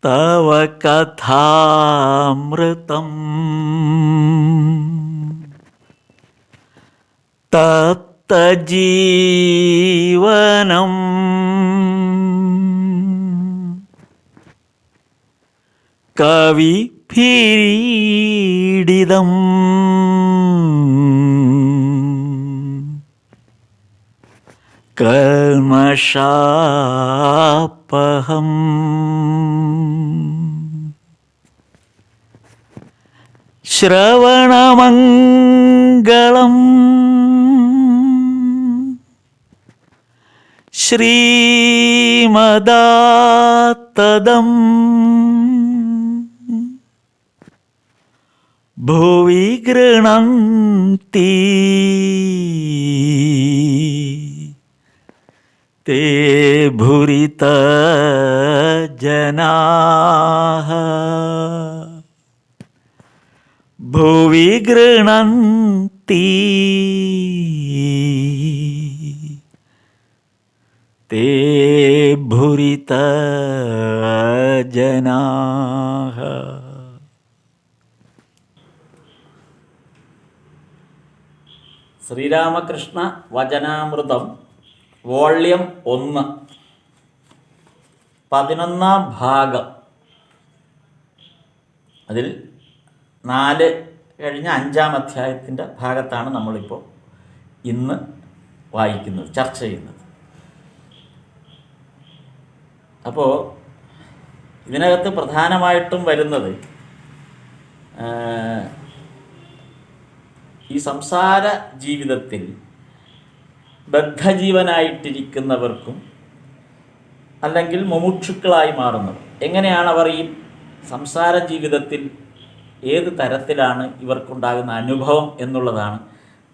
തവ കഥാമൃതം തപ്തജീവനം കവിഭിരീഡിതം കൽമഷാപഹം ശ്രവണമംഗളം ശ്രീമദാത്തദം ഭുവി ഗൃണന്തി തേ ഭുരിത ജനാഃ ഭുവി ഗൃണന്തി തേ ഭുരിത ജനാഃ. ശ്രീരാമകൃഷ്ണ വചനാമൃതം വോള്യം 1 11-ാം ഭാഗം. അതിൽ 4 കഴിഞ്ഞ 5-ാം അധ്യായത്തിൻ്റെ ഭാഗത്താണ് നമ്മളിപ്പോൾ ഇന്ന് വായിക്കുന്നത്, ചർച്ച ചെയ്യുന്നത്. അപ്പോൾ ഇതിനകത്ത് പ്രധാനമായിട്ടും വരുന്നത് ഈ സംസാര ജീവിതത്തിൽ ബദ്ധജീവനായിട്ടിരിക്കുന്നവർക്കും അല്ലെങ്കിൽ മുമുക്ഷുക്കളായി മാറുന്നവർ എങ്ങനെയാണ് അവർ ഈ സംസാര ജീവിതത്തിൽ ഏത് തരത്തിലാണ് ഇവർക്കുണ്ടാകുന്ന അനുഭവം എന്നുള്ളതാണ്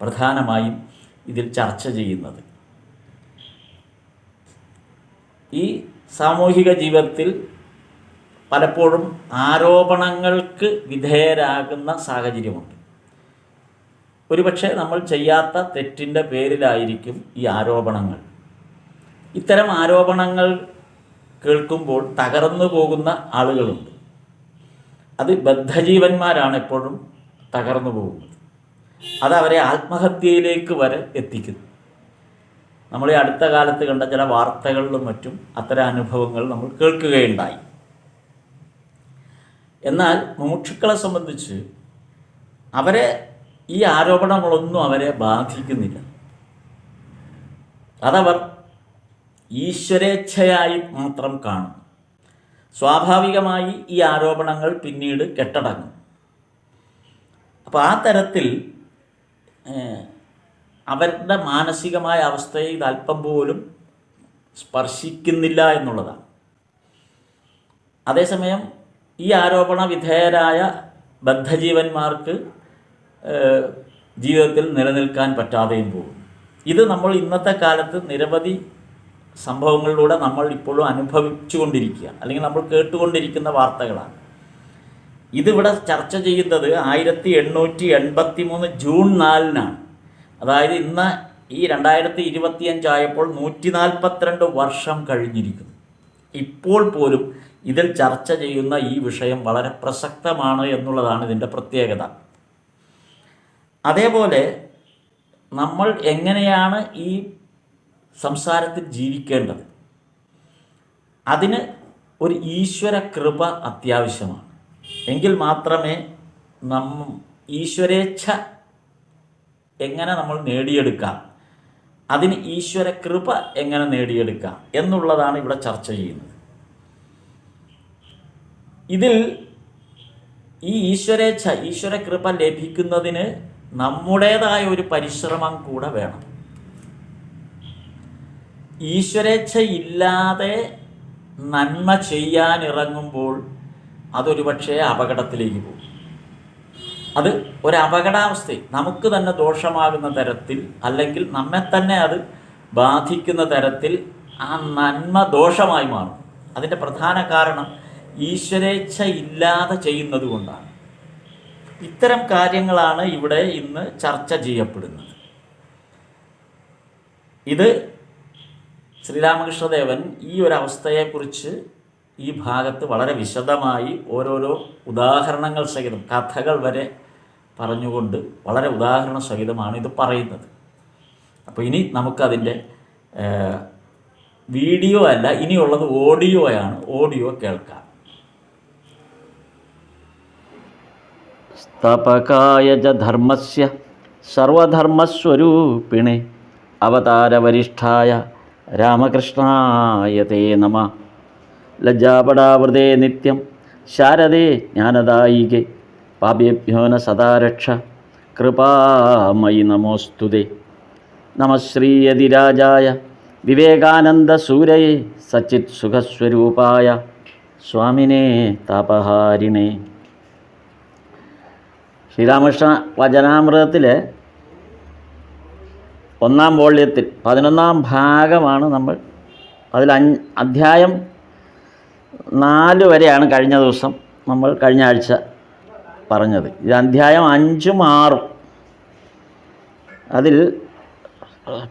പ്രധാനമായും ഇതിൽ ചർച്ച ചെയ്യുന്നത്. ഈ സാമൂഹിക ജീവിതത്തിൽ പലപ്പോഴും ആരോപണങ്ങൾക്ക് വിധേയരാകുന്ന സാഹചര്യമുണ്ട്. ഒരുപക്ഷെ നമ്മൾ ചെയ്യാത്ത തെറ്റിൻ്റെ പേരിലായിരിക്കും ഈ ആരോപണങ്ങൾ. ഇത്തരം ആരോപണങ്ങൾ കേൾക്കുമ്പോൾ തകർന്നു പോകുന്ന ആളുകളുണ്ട്. അത് ബദ്ധജീവന്മാരാണ് എപ്പോഴും തകർന്നു പോകുന്നത്. അതവരെ ആത്മഹത്യയിലേക്ക് വരെ എത്തിക്കുന്നു. നമ്മൾ ഈ അടുത്ത കാലത്ത് കണ്ട ചില വാർത്തകളിലും മറ്റും അത്തരം അനുഭവങ്ങൾ നമ്മൾ കേൾക്കുകയുണ്ടായി. എന്നാൽ മുമുക്ഷുക്കളെ സംബന്ധിച്ച് അവരെ ഈ ആരോപണങ്ങളൊന്നും അവരെ ബാധിക്കുന്നില്ല. അതവർ ഈശ്വരേച്ഛയായി മാത്രം കാണും. സ്വാഭാവികമായി ഈ ആരോപണങ്ങൾ പിന്നീട് കെട്ടടങ്ങും. അപ്പോൾ ആ തരത്തിൽ അവരുടെ മാനസികമായ അവസ്ഥയെ ഇത് അല്പം പോലും സ്പർശിക്കുന്നില്ല എന്നുള്ളതാണ്. അതേസമയം ഈ ആരോപണ വിധേയരായ ബദ്ധജീവന്മാർക്ക് ജീവിതത്തിൽ നിലനിൽക്കാൻ പറ്റാതെയും പോകും. ഇത് നമ്മൾ ഇന്നത്തെ കാലത്ത് നിരവധി സംഭവങ്ങളിലൂടെ നമ്മൾ ഇപ്പോഴും അനുഭവിച്ചു കൊണ്ടിരിക്കുകയാണ്, അല്ലെങ്കിൽ നമ്മൾ കേട്ടുകൊണ്ടിരിക്കുന്ന വാർത്തകളാണ്. ഇതിവിടെ ചർച്ച ചെയ്യുന്നത് 1883 ജൂൺ 4-നാണ്. അതായത് ഇന്ന് ഈ 2025 ആയപ്പോൾ 142 വർഷം കഴിഞ്ഞിരിക്കുന്നു. ഇപ്പോൾ പോലും ഇതിൽ ചർച്ച ചെയ്യുന്ന ഈ വിഷയം വളരെ പ്രസക്തമാണ് എന്നുള്ളതാണ് ഇതിൻ്റെ പ്രത്യേകത. അതേപോലെ നമ്മൾ എങ്ങനെയാണ് ഈ സംസാരത്തിൽ ജീവിക്കേണ്ടത്, അതിന് ഒരു ഈശ്വര കൃപ അത്യാവശ്യമാണ്. എങ്കിൽ മാത്രമേ ഈശ്വരേച്ഛ എങ്ങനെ നമ്മൾ നേടിയെടുക്കാം, അതിന് ഈശ്വര കൃപ എങ്ങനെ നേടിയെടുക്കാം എന്നുള്ളതാണ് ഇവിടെ ചർച്ച ചെയ്യുന്നത്. ഇതിൽ ഈ ഈശ്വരേച്ഛ, ഈശ്വര കൃപ ലഭിക്കുന്നതിന് നമ്മുടേതായ ഒരു പരിശ്രമം കൂടെ വേണം. ഈശ്വരേച്ഛ ഇല്ലാതെ നന്മ ചെയ്യാനിറങ്ങുമ്പോൾ അതൊരു പക്ഷേ അപകടത്തിലേക്ക് പോകും. അത് ഒരു അപകടാവസ്ഥ, നമുക്ക് തന്നെ ദോഷമാകുന്ന തരത്തിൽ, അല്ലെങ്കിൽ നമ്മെ തന്നെ അത് ബാധിക്കുന്ന തരത്തിൽ ആ നന്മ ദോഷമായി മാറും. അതിൻ്റെ പ്രധാന കാരണം ഈശ്വരേച്ഛ ഇല്ലാതെ ചെയ്യുന്നത് കൊണ്ടാണ്. ഇത്തരം കാര്യങ്ങളാണ് ഇവിടെ ഇന്ന് ചർച്ച ചെയ്യപ്പെടുന്നത്. ഇത് ശ്രീരാമകൃഷ്ണദേവൻ ഈ ഒരു അവസ്ഥയെക്കുറിച്ച് ഈ ഭാഗത്ത് വളരെ വിശദമായി ഓരോരോ ഉദാഹരണങ്ങൾ സഹിതം കഥകൾ വരെ പറഞ്ഞുകൊണ്ട് വളരെ ഉദാഹരണ സഹിതമാണ് ഇത് പറയുന്നത്. അപ്പോൾ ഇനി നമുക്കതിൻ്റെ വീഡിയോ അല്ല, ഇനിയുള്ളത് ഓഡിയോയാണ്. ഓഡിയോ കേൾക്കാം. സ്ഥാപകായ ച ധർമ്മസ്യ സർവധർമ്മസ്വരൂപിണേ അവതാരവരിഷ്ഠായ രാമകൃഷ്ണായ തേ നമഃ. ലജ്ജാപടാവൃതേ നിത്യം ശാരദേ ജ്ഞാനദായികേ പാപേഭ്യോ ന സദാ രക്ഷ കൃപാമയി നമോസ്തുതേ. നമഃ ശ്രീയതിരാജായ വിവേകാനന്ദസൂരയേ സച്ചിത് സുഖസ്വരൂപായ സ്വാമിനേ താപഹാരിണേ. ശ്രീരാമകൃഷ്ണ വചനാമൃതത്തിലെ 1-ാം വോള്യത്തിൽ 11-ാം ഭാഗമാണ് നമ്മൾ. അതിൽ അധ്യായം 4 വരെയാണ് കഴിഞ്ഞ ദിവസം നമ്മൾ കഴിഞ്ഞ ആഴ്ച പറഞ്ഞത്. ഇത് അധ്യായം 5ഉം 6ഉം. അതിൽ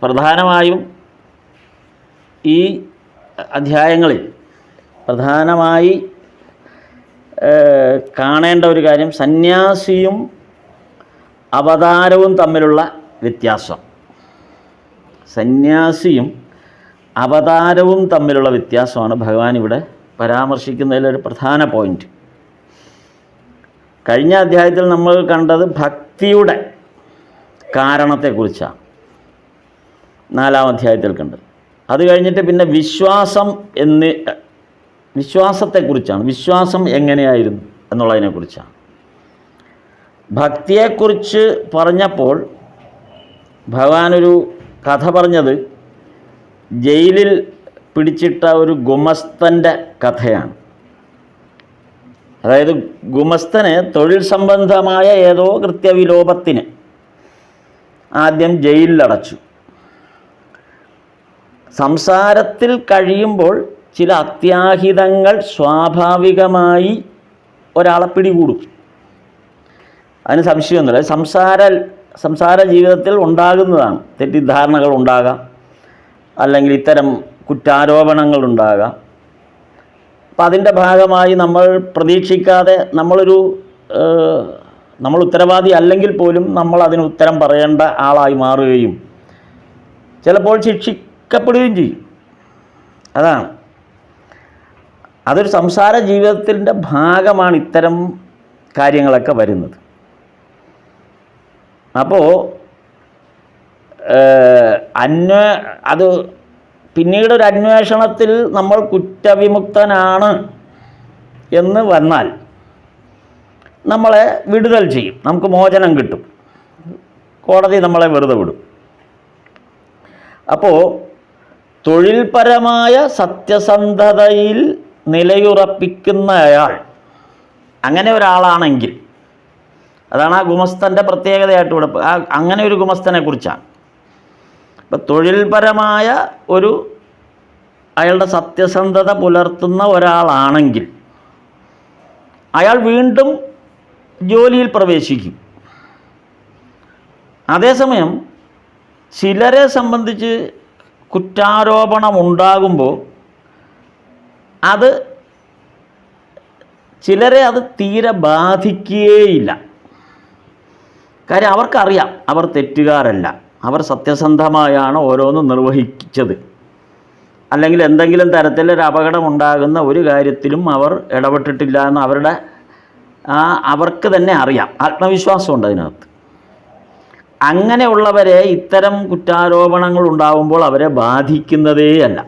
പ്രധാനമായും ഈ അധ്യായങ്ങളിൽ പ്രധാനമായി കാണേണ്ട ഒരു കാര്യം സന്യാസിയും അവതാരവും തമ്മിലുള്ള വ്യത്യാസം. സന്യാസിയും അവതാരവും തമ്മിലുള്ള വ്യത്യാസമാണ് ഭഗവാൻ ഇവിടെ പരാമർശിക്കുന്നതിലൊരു പ്രധാന പോയിന്റ്. കഴിഞ്ഞ അധ്യായത്തിൽ നമ്മൾ കണ്ടത് ഭക്തിയുടെ കാരണത്തെക്കുറിച്ചാണ്, 4-ാം അധ്യായത്തിൽ കണ്ടത്. അത് കഴിഞ്ഞിട്ട് പിന്നെ വിശ്വാസത്തെക്കുറിച്ചാണ്. വിശ്വാസം എങ്ങനെയായിരുന്നു എന്നുള്ളതിനെക്കുറിച്ചാണ്. ഭക്തിയെക്കുറിച്ച് പറഞ്ഞപ്പോൾ ഭഗവാനൊരു കഥ പറഞ്ഞത് ജയിലിൽ പിടിച്ചിട്ട ഒരു ഗുമസ്തൻ്റെ കഥയാണ്. അതായത് ഗുമസ്തന് തൊഴിൽ സംബന്ധമായ ഏതോ കൃത്യവിലോപത്തിന് ആദ്യം ജയിലിലടച്ചു. സംസാരത്തിൽ കഴിയുമ്പോൾ ചില അത്യാഹിതങ്ങൾ സ്വാഭാവികമായി ഒരാളെ പിടികൂടും. അതിന് സംശയമൊന്നുമില്ല. സംസാര ജീവിതത്തിൽ ഉണ്ടാകുന്നതാണ്. തെറ്റിദ്ധാരണകൾ ഉണ്ടാകാം, അല്ലെങ്കിൽ ഇത്തരം കുറ്റാരോപണങ്ങൾ ഉണ്ടാകാം. അപ്പം അതിൻ്റെ ഭാഗമായി നമ്മൾ പ്രതീക്ഷിക്കാതെ നമ്മൾ ഉത്തരവാദി അല്ലെങ്കിൽ പോലും നമ്മൾ അതിന് ഉത്തരം പറയേണ്ട ആളായി മാറുകയും ചിലപ്പോൾ ശിക്ഷിക്കപ്പെടുകയും ചെയ്യും. അതൊരു സംസാര ജീവിതത്തിൻ്റെ ഭാഗമാണ് ഇത്തരം കാര്യങ്ങളൊക്കെ വരുന്നത്. അപ്പോൾ അത് പിന്നീടൊരു അന്വേഷണത്തിൽ നമ്മൾ കുറ്റവിമുക്തനാണ് എന്ന് വന്നാൽ നമ്മളെ വിടുതൽ ചെയ്യും, നമുക്ക് മോചനം കിട്ടും, കോടതി നമ്മളെ വെറുതെ വിടും. അപ്പോൾ തൊഴിൽപരമായ സത്യസന്ധതയിൽ നിലയുറപ്പിക്കുന്നയാൾ അങ്ങനെ ഒരാളാണെങ്കിൽ, അതാണ് ആ ഗുമസ്തൻ്റെ പ്രത്യേകതയായിട്ട് ഇവിടെ അങ്ങനെ ഒരു ഗുമസ്തനെ കുറിച്ചാണ്. ഇപ്പം തൊഴിൽപരമായ അയാളുടെ സത്യസന്ധത പുലർത്തുന്ന ഒരാളാണെങ്കിൽ അയാൾ വീണ്ടും ജോലിയിൽ പ്രവേശിക്കും. അതേസമയം ചിലരെ സംബന്ധിച്ച് കുറ്റാരോപണമുണ്ടാകുമ്പോൾ ചിലരെ അത് തീരെ ബാധിക്കുകയില്ല. കാര്യം അവർക്കറിയാം അവർ തെറ്റുകാരല്ല, അവർ സത്യസന്ധമായാണ് ഓരോന്നും നിർവഹിച്ചത്. അല്ലെങ്കിൽ എന്തെങ്കിലും തരത്തിലൊരു അപകടമുണ്ടാകുന്ന ഒരു കാര്യത്തിലും അവർ ഇടപെട്ടിട്ടില്ല എന്ന് അവർക്ക് തന്നെ അറിയാം. ആത്മവിശ്വാസമുണ്ട് അതിനകത്ത്. അങ്ങനെയുള്ളവരെ ഇത്തരം കുറ്റാരോപണങ്ങൾ ഉണ്ടാകുമ്പോൾ അവരെ ബാധിക്കുന്നതേയല്ല.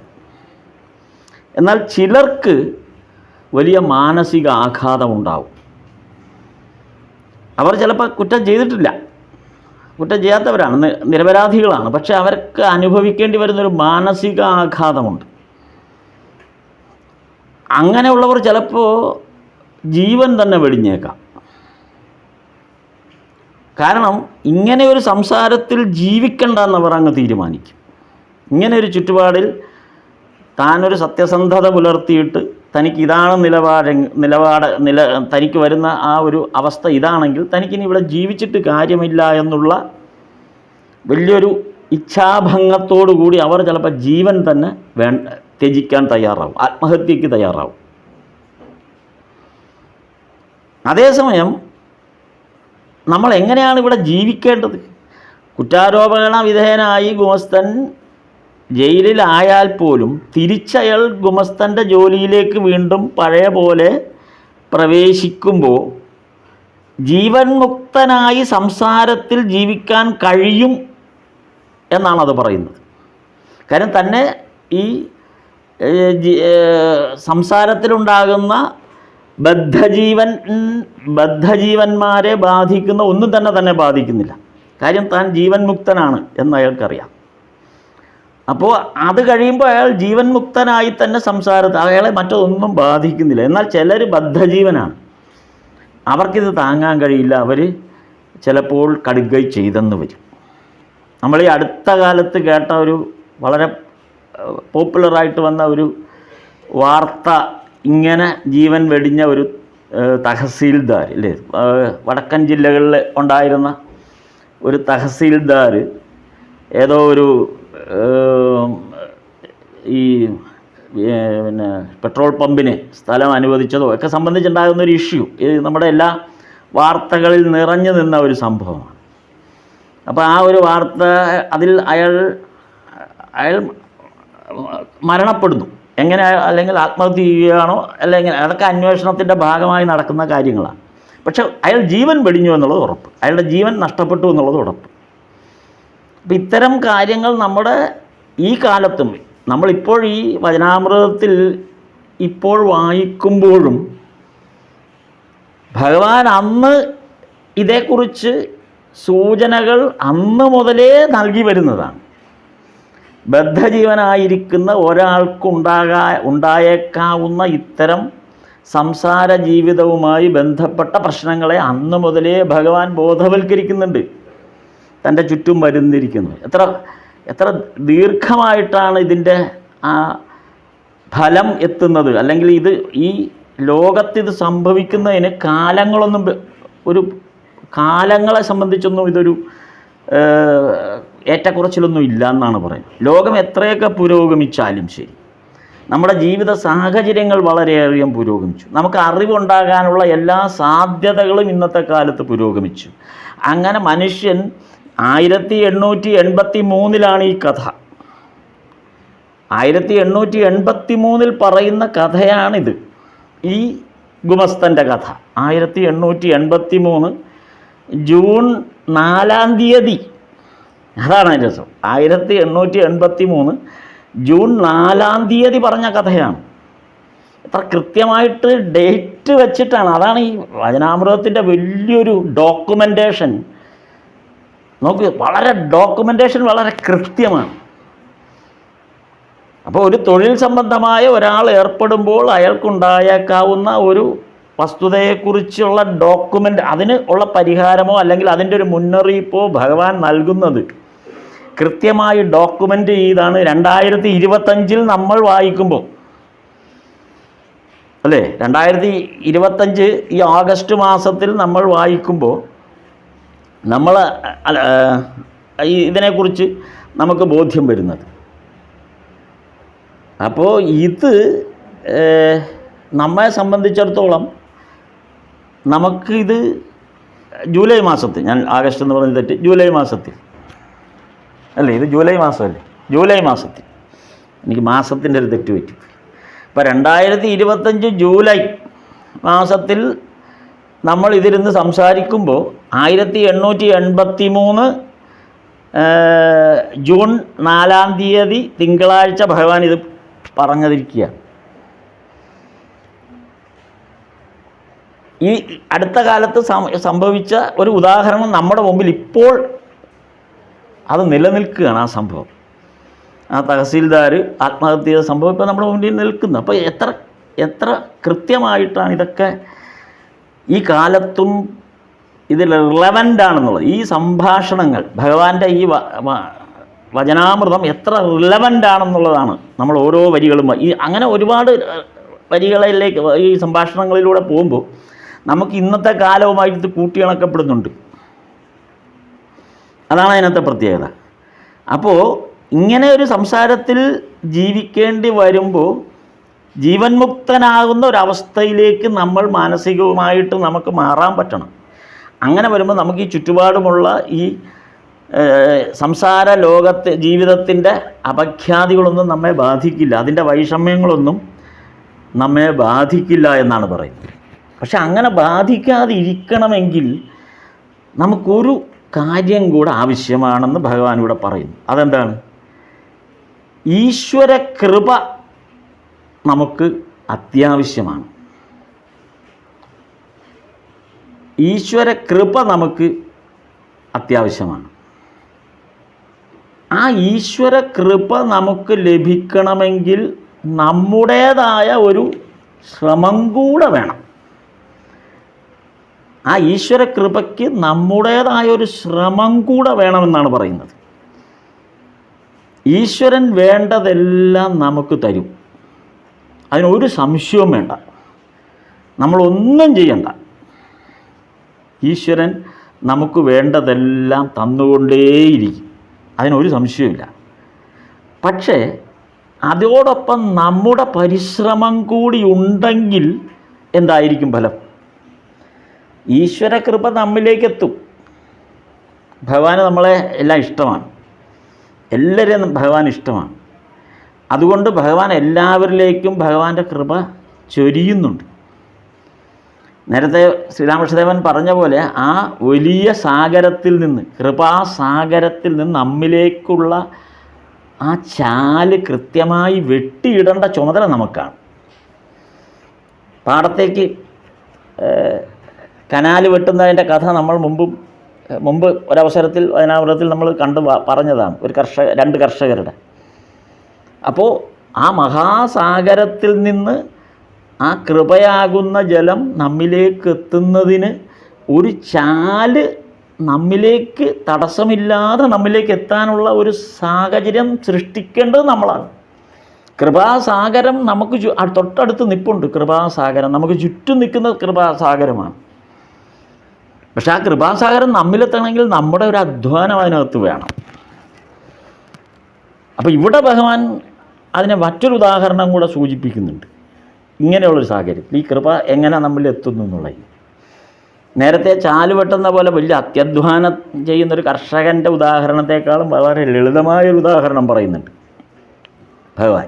എന്നാൽ ചിലർക്ക് വലിയ മാനസിക ആഘാതമുണ്ടാവും. അവർ ചിലപ്പോൾ കുറ്റം ചെയ്തിട്ടില്ല, കുറ്റം ചെയ്യാത്തവരാണ്, നിരപരാധികളാണ്. പക്ഷെ അവർക്ക് അനുഭവിക്കേണ്ടി വരുന്നൊരു മാനസിക ആഘാതമുണ്ട്. അങ്ങനെയുള്ളവർ ചിലപ്പോൾ ജീവൻ തന്നെ വെടിഞ്ഞേക്കാം. കാരണം ഇങ്ങനെ ഒരു സംസാരത്തിൽ ജീവിക്കണ്ടെന്നവർ അങ്ങ് തീരുമാനിക്കും. ഇങ്ങനെ ഒരു ചുറ്റുപാടിൽ താനൊരു സത്യസന്ധത പുലർത്തിയിട്ട് തനിക്ക് ഇതാണ് തനിക്ക് വരുന്ന ആ ഒരു അവസ്ഥ ഇതാണെങ്കിൽ തനിക്കിനി ഇവിടെ ജീവിച്ചിട്ട് കാര്യമില്ല എന്നുള്ള വലിയൊരു ഇച്ഛാഭംഗത്തോടു കൂടി അവർ ചിലപ്പോൾ ജീവൻ തന്നെ ത്യജിക്കാൻ തയ്യാറാവും, ആത്മഹത്യക്ക് തയ്യാറാവും. അതേസമയം നമ്മൾ എങ്ങനെയാണ് ഇവിടെ ജീവിക്കേണ്ടത്? കുറ്റാരോപണ വിധേയനായി ഗുമസ്തൻ ജയിലിലായാൽ പോലും തിരിച്ചയാൾ ഗുമസ്തൻ്റെ ജോലിയിലേക്ക് വീണ്ടും പഴയ പോലെ പ്രവേശിക്കുമ്പോൾ ജീവൻ മുക്തനായി സംസാരത്തിൽ ജീവിക്കാൻ കഴിയും എന്നാണത് പറയുന്നത്. കാര്യം തന്നെ ഈ സംസാരത്തിലുണ്ടാകുന്ന ബദ്ധജീവന്മാരെ ബാധിക്കുന്ന ഒന്നും തന്നെ ബാധിക്കുന്നില്ല. കാര്യം താൻ ജീവൻ മുക്തനാണ് എന്ന് അയാൾക്കറിയാം. അപ്പോൾ അത് കഴിയുമ്പോൾ അയാൾ ജീവൻ മുക്തനായി തന്നെ സംസാരത്തിൽ അയാളെ മറ്റൊന്നും ബാധിക്കുന്നില്ല. എന്നാൽ ചിലർ ബദ്ധജീവനാണ്, അവർക്കിത് താങ്ങാൻ കഴിയില്ല, അവർ ചിലപ്പോൾ കടുകൈ ചെയ്തെന്ന് വരും. നമ്മൾ ഈ അടുത്ത കാലത്ത് കേട്ട ഒരു വളരെ പോപ്പുലറായിട്ട് വന്ന ഒരു വാർത്ത, ഇങ്ങനെ ജീവൻ വെടിഞ്ഞ ഒരു തഹസീൽദാർ അല്ലേ, വടക്കൻ ജില്ലകളിൽ ഉണ്ടായിരുന്ന ഒരു തഹസീൽദാർ ഏതോ ഒരു ഈ പിന്നെ പെട്രോൾ പമ്പിന് സ്ഥലം അനുവദിച്ചതോ ഒക്കെ സംബന്ധിച്ചുണ്ടാകുന്ന ഒരു ഇഷ്യൂ നമ്മുടെ എല്ലാ വാർത്തകളിൽ നിറഞ്ഞു നിന്ന ഒരു സംഭവമാണ്. അപ്പോൾ ആ ഒരു വാർത്ത അതിൽ അയാൾ മരണപ്പെടുന്നു. എങ്ങനെ, അല്ലെങ്കിൽ ആത്മഹത്യ ചെയ്യുകയാണോ അല്ലെങ്കിൽ അതൊക്കെ അന്വേഷണത്തിൻ്റെ ഭാഗമായി നടക്കുന്ന കാര്യങ്ങളാണ്. പക്ഷെ അയാൾ ജീവൻ വെടിഞ്ഞു എന്നുള്ളത് ഉറപ്പ്, അയാളുടെ ജീവൻ നഷ്ടപ്പെട്ടു എന്നുള്ളത് ഉറപ്പ്. അപ്പം ഇത്തരം കാര്യങ്ങൾ നമ്മുടെ ഈ കാലത്തും നമ്മളിപ്പോൾ ഈ വചനാമൃതത്തിൽ ഇപ്പോൾ വായിക്കുമ്പോഴും ഭഗവാൻ അന്ന് ഇതേക്കുറിച്ച് സൂചനകൾ അന്ന് മുതലേ നൽകി വരുന്നതാണ്. ബദ്ധജീവനായിരിക്കുന്ന ഉണ്ടായേക്കാവുന്ന ഇത്തരം സംസാര ജീവിതവുമായി ബന്ധപ്പെട്ട പ്രശ്നങ്ങളെ അന്ന് മുതലേ ഭഗവാൻ ബോധവൽക്കരിക്കുന്നുണ്ട്, തൻ്റെ ചുറ്റും വരുന്നിരിക്കുന്നു. എത്ര ദീർഘമായിട്ടാണ് ഇതിൻ്റെ ആ ഫലം എത്തുന്നത്. അല്ലെങ്കിൽ ഈ ലോകത്തിത് സംഭവിക്കുന്നതിന് കാലങ്ങളെ സംബന്ധിച്ചൊന്നും ഇതൊരു ഏറ്റക്കുറച്ചിലൊന്നും ഇല്ല എന്നാണ് പറയുന്നത്. ലോകം എത്രയൊക്കെ പുരോഗമിച്ചാലും ശരി, നമ്മുടെ ജീവിത സാഹചര്യങ്ങൾ വളരെയധികം പുരോഗമിച്ചു. നമുക്ക് അറിവുണ്ടാകാനുള്ള എല്ലാ സാധ്യതകളും ഇന്നത്തെ കാലത്ത് പുരോഗമിച്ചു. അങ്ങനെ മനുഷ്യൻ 1883 ഈ കഥ, 1883 പറയുന്ന കഥയാണിത്, ഈ ഗുമസ്തൻ്റെ കഥ. 1883 ജൂൺ 4 അതാണ് അതിൻ്റെ രസം. 1883 ജൂൺ 4 പറഞ്ഞ കഥയാണ്. എത്ര കൃത്യമായിട്ട് ഡേറ്റ് വെച്ചിട്ടാണ്. അതാണ് ഈ വചനാമൃതത്തിൻ്റെ വലിയൊരു ഡോക്യുമെൻറ്റേഷൻ. നോക്ക്, ഡോക്യുമെൻറ്റേഷൻ വളരെ കൃത്യമാണ്. അപ്പോൾ ഒരു തൊഴിൽ സംബന്ധമായ ഒരാൾ ഏർപ്പെടുമ്പോൾ അയാൾക്കുണ്ടായേക്കാവുന്ന ഒരു വസ്തുതയെക്കുറിച്ചുള്ള ഡോക്യുമെൻ്റ്, അതിന് ഉള്ള പരിഹാരമോ അല്ലെങ്കിൽ അതിൻ്റെ ഒരു മുന്നറിയിപ്പോ ഭഗവാൻ നൽകുന്നത് കൃത്യമായി ഡോക്യുമെൻ്റ് ചെയ്താണ്. 2025 നമ്മൾ വായിക്കുമ്പോൾ അല്ലേ, 2025 ഈ ഓഗസ്റ്റ് മാസത്തിൽ നമ്മൾ വായിക്കുമ്പോൾ നമ്മൾ ഇതിനെക്കുറിച്ച് നമുക്ക് ബോധ്യം വരുന്നത്. അപ്പോൾ ഇത് നമ്മെ സംബന്ധിച്ചിടത്തോളം നമുക്കിത് ജൂലൈ മാസത്തിൽ, ഞാൻ ആഗസ്റ്റ് എന്ന് പറഞ്ഞ തെറ്റ്, ജൂലൈ മാസത്തിൽ അല്ലേ, ഇത് ജൂലൈ മാസമല്ലേ, ജൂലൈ മാസത്തിൽ എനിക്ക് മാസത്തിൻ്റെ ഒരു തെറ്റ് പറ്റി. അപ്പോൾ 2025 ജൂലൈ മാസത്തിൽ നമ്മൾ ഇതിരുന്ന് സംസാരിക്കുമ്പോൾ 1883 ജൂൺ 4 തിങ്കളാഴ്ച ഭഗവാൻ ഇത് പറഞ്ഞതിരിക്കുക. ഈ അടുത്ത കാലത്ത് സംഭവിച്ച ഒരു ഉദാഹരണം നമ്മുടെ മുമ്പിൽ ഇപ്പോൾ അത് നിലനിൽക്കുകയാണ്. ആ സംഭവം, ആ തഹസീൽദാർ ആത്മഹത്യ ചെയ്ത സംഭവം ഇപ്പോൾ നമ്മുടെ മുമ്പിൽ നിൽക്കുന്നു. അപ്പോൾ എത്ര കൃത്യമായിട്ടാണ് ഇതൊക്കെ ഈ കാലത്തും ഇതിൽ റിലവൻ്റ് ആണെന്നുള്ളത്. ഈ സംഭാഷണങ്ങൾ, ഭഗവാന്റെ ഈ വചനാമൃതം എത്ര റിലവൻ്റ് ആണെന്നുള്ളതാണ് നമ്മൾ ഓരോ വരികളും അങ്ങനെ ഒരുപാട് വരികളിലേക്ക് ഈ സംഭാഷണങ്ങളിലൂടെ പോകുമ്പോൾ നമുക്ക് ഇന്നത്തെ കാലവുമായിട്ട് ഇത് കൂട്ടിയിണക്കപ്പെടുന്നുണ്ട്. അതാണ് അതിനകത്തെ പ്രത്യേകത. അപ്പോൾ ഇങ്ങനെ ഒരു സംസാരത്തിൽ ജീവിക്കേണ്ടി വരുമ്പോൾ ജീവൻ മുക്തനാകുന്ന ഒരവസ്ഥയിലേക്ക് നമ്മൾ മാനസികവുമായിട്ട് നമുക്ക് മാറാൻ പറ്റണം. അങ്ങനെ വരുമ്പോൾ നമുക്ക് ഈ ചുറ്റുപാടുമുള്ള ഈ സംസാര ലോകത്തെ ജീവിതത്തിൻ്റെ അപഖ്യാതികളൊന്നും നമ്മെ ബാധിക്കില്ല, അതിൻ്റെ വൈഷമ്യങ്ങളൊന്നും നമ്മെ ബാധിക്കില്ല എന്നാണ് പറയുന്നത്. പക്ഷെ അങ്ങനെ ബാധിക്കാതെ ഇരിക്കണമെങ്കിൽ നമുക്കൊരു കാര്യം കൂടെ ആവശ്യമാണെന്ന് ഭഗവാൻ ഇവിടെ പറയുന്നു. അതെന്താണ്? ഈശ്വര കൃപ നമുക്ക് അത്യാവശ്യമാണ്. ഈശ്വര കൃപ നമുക്ക് അത്യാവശ്യമാണ്. ആ ഈശ്വര കൃപ നമുക്ക് ലഭിക്കണമെങ്കിൽ നമ്മുടേതായ ഒരു ശ്രമം കൂടെ വേണം. ആ ഈശ്വര കൃപയ്ക്ക് നമ്മുടേതായ ഒരു ശ്രമം കൂടെ വേണമെന്നാണ് പറയുന്നത്. ഈശ്വരൻ വേണ്ടതെല്ലാം നമുക്ക് തരും, അതിനൊരു സംശയവും വേണ്ട, നമ്മളൊന്നും ചെയ്യണ്ട. ഈശ്വരൻ നമുക്ക് വേണ്ടതെല്ലാം തന്നുകൊണ്ടേയിരിക്കും, അതിനൊരു സംശയമില്ല. പക്ഷേ അതോടൊപ്പം നമ്മുടെ പരിശ്രമം കൂടി ഉണ്ടെങ്കിൽ എന്തായിരിക്കും ഫലം? ഈശ്വര കൃപ നമ്മിലേക്ക് എത്തും. ഭഗവാന് നമ്മളെ എല്ലാം ഇഷ്ടമാണ്, എല്ലാവരെയും ഭഗവാൻ ഇഷ്ടമാണ്. അതുകൊണ്ട് ഭഗവാൻ എല്ലാവരിലേക്കും ഭഗവാന്റെ കൃപ ചൊരിയുന്നുണ്ട്. നേരത്തെ ശ്രീരാമകൃഷ്ണദേവൻ പറഞ്ഞ പോലെ ആ വലിയ സാഗരത്തിൽ നിന്ന്, കൃപാസാഗരത്തിൽ നിന്ന് നമ്മിലേക്കുള്ള ആ ചാല് കൃത്യമായി വെട്ടിയിടേണ്ട ചുമതല നമുക്കാണ്. പാടത്തേക്ക് കനാല് വെട്ടുന്നതിൻ്റെ കഥ നമ്മൾ മുമ്പ് ഒരവസരത്തിൽ വയനാവൃതത്തിൽ നമ്മൾ പറഞ്ഞതാണ്. രണ്ട് കർഷകരുടെ. അപ്പോൾ ആ മഹാസാഗരത്തിൽ നിന്ന് ആ കൃപയാകുന്ന ജലം നമ്മിലേക്ക് എത്തുന്നതിന് ഒരു ചാല് നമ്മിലേക്ക് തടസ്സമില്ലാതെ നമ്മിലേക്ക് എത്താനുള്ള ഒരു സാഹചര്യം സൃഷ്ടിക്കേണ്ടത് നമ്മളാണ്. കൃപാസാഗരം നമുക്ക് തൊട്ടടുത്ത് നിൽപ്പുണ്ട്. കൃപാസാഗരം നമുക്ക് ചുറ്റും നിൽക്കുന്ന കൃപാസാഗരമാണ്. പക്ഷെ ആ കൃപാസാഗരം നമ്മിലെത്തണമെങ്കിൽ നമ്മുടെ ഒരു അധ്വാനം അതിനകത്ത് വേണം. അപ്പോൾ ഇവിടെ ഭഗവാൻ അതിനെ മറ്റൊരു ഉദാഹരണം കൂടെ സൂചിപ്പിക്കുന്നുണ്ട്. ഇങ്ങനെയുള്ളൊരു സാഹചര്യം ഈ കൃപ എങ്ങനെ നമ്മിലെത്തുന്നു എന്നുള്ളത്. നേരത്തെ ചാല് വെട്ടുന്ന പോലെ വലിയ അത്യധ്വാനം ചെയ്യുന്നൊരു കർഷകൻ്റെ ഉദാഹരണത്തെക്കാളും വളരെ ലളിതമായൊരു ഉദാഹരണം പറയുന്നുണ്ട് ഭഗവാൻ.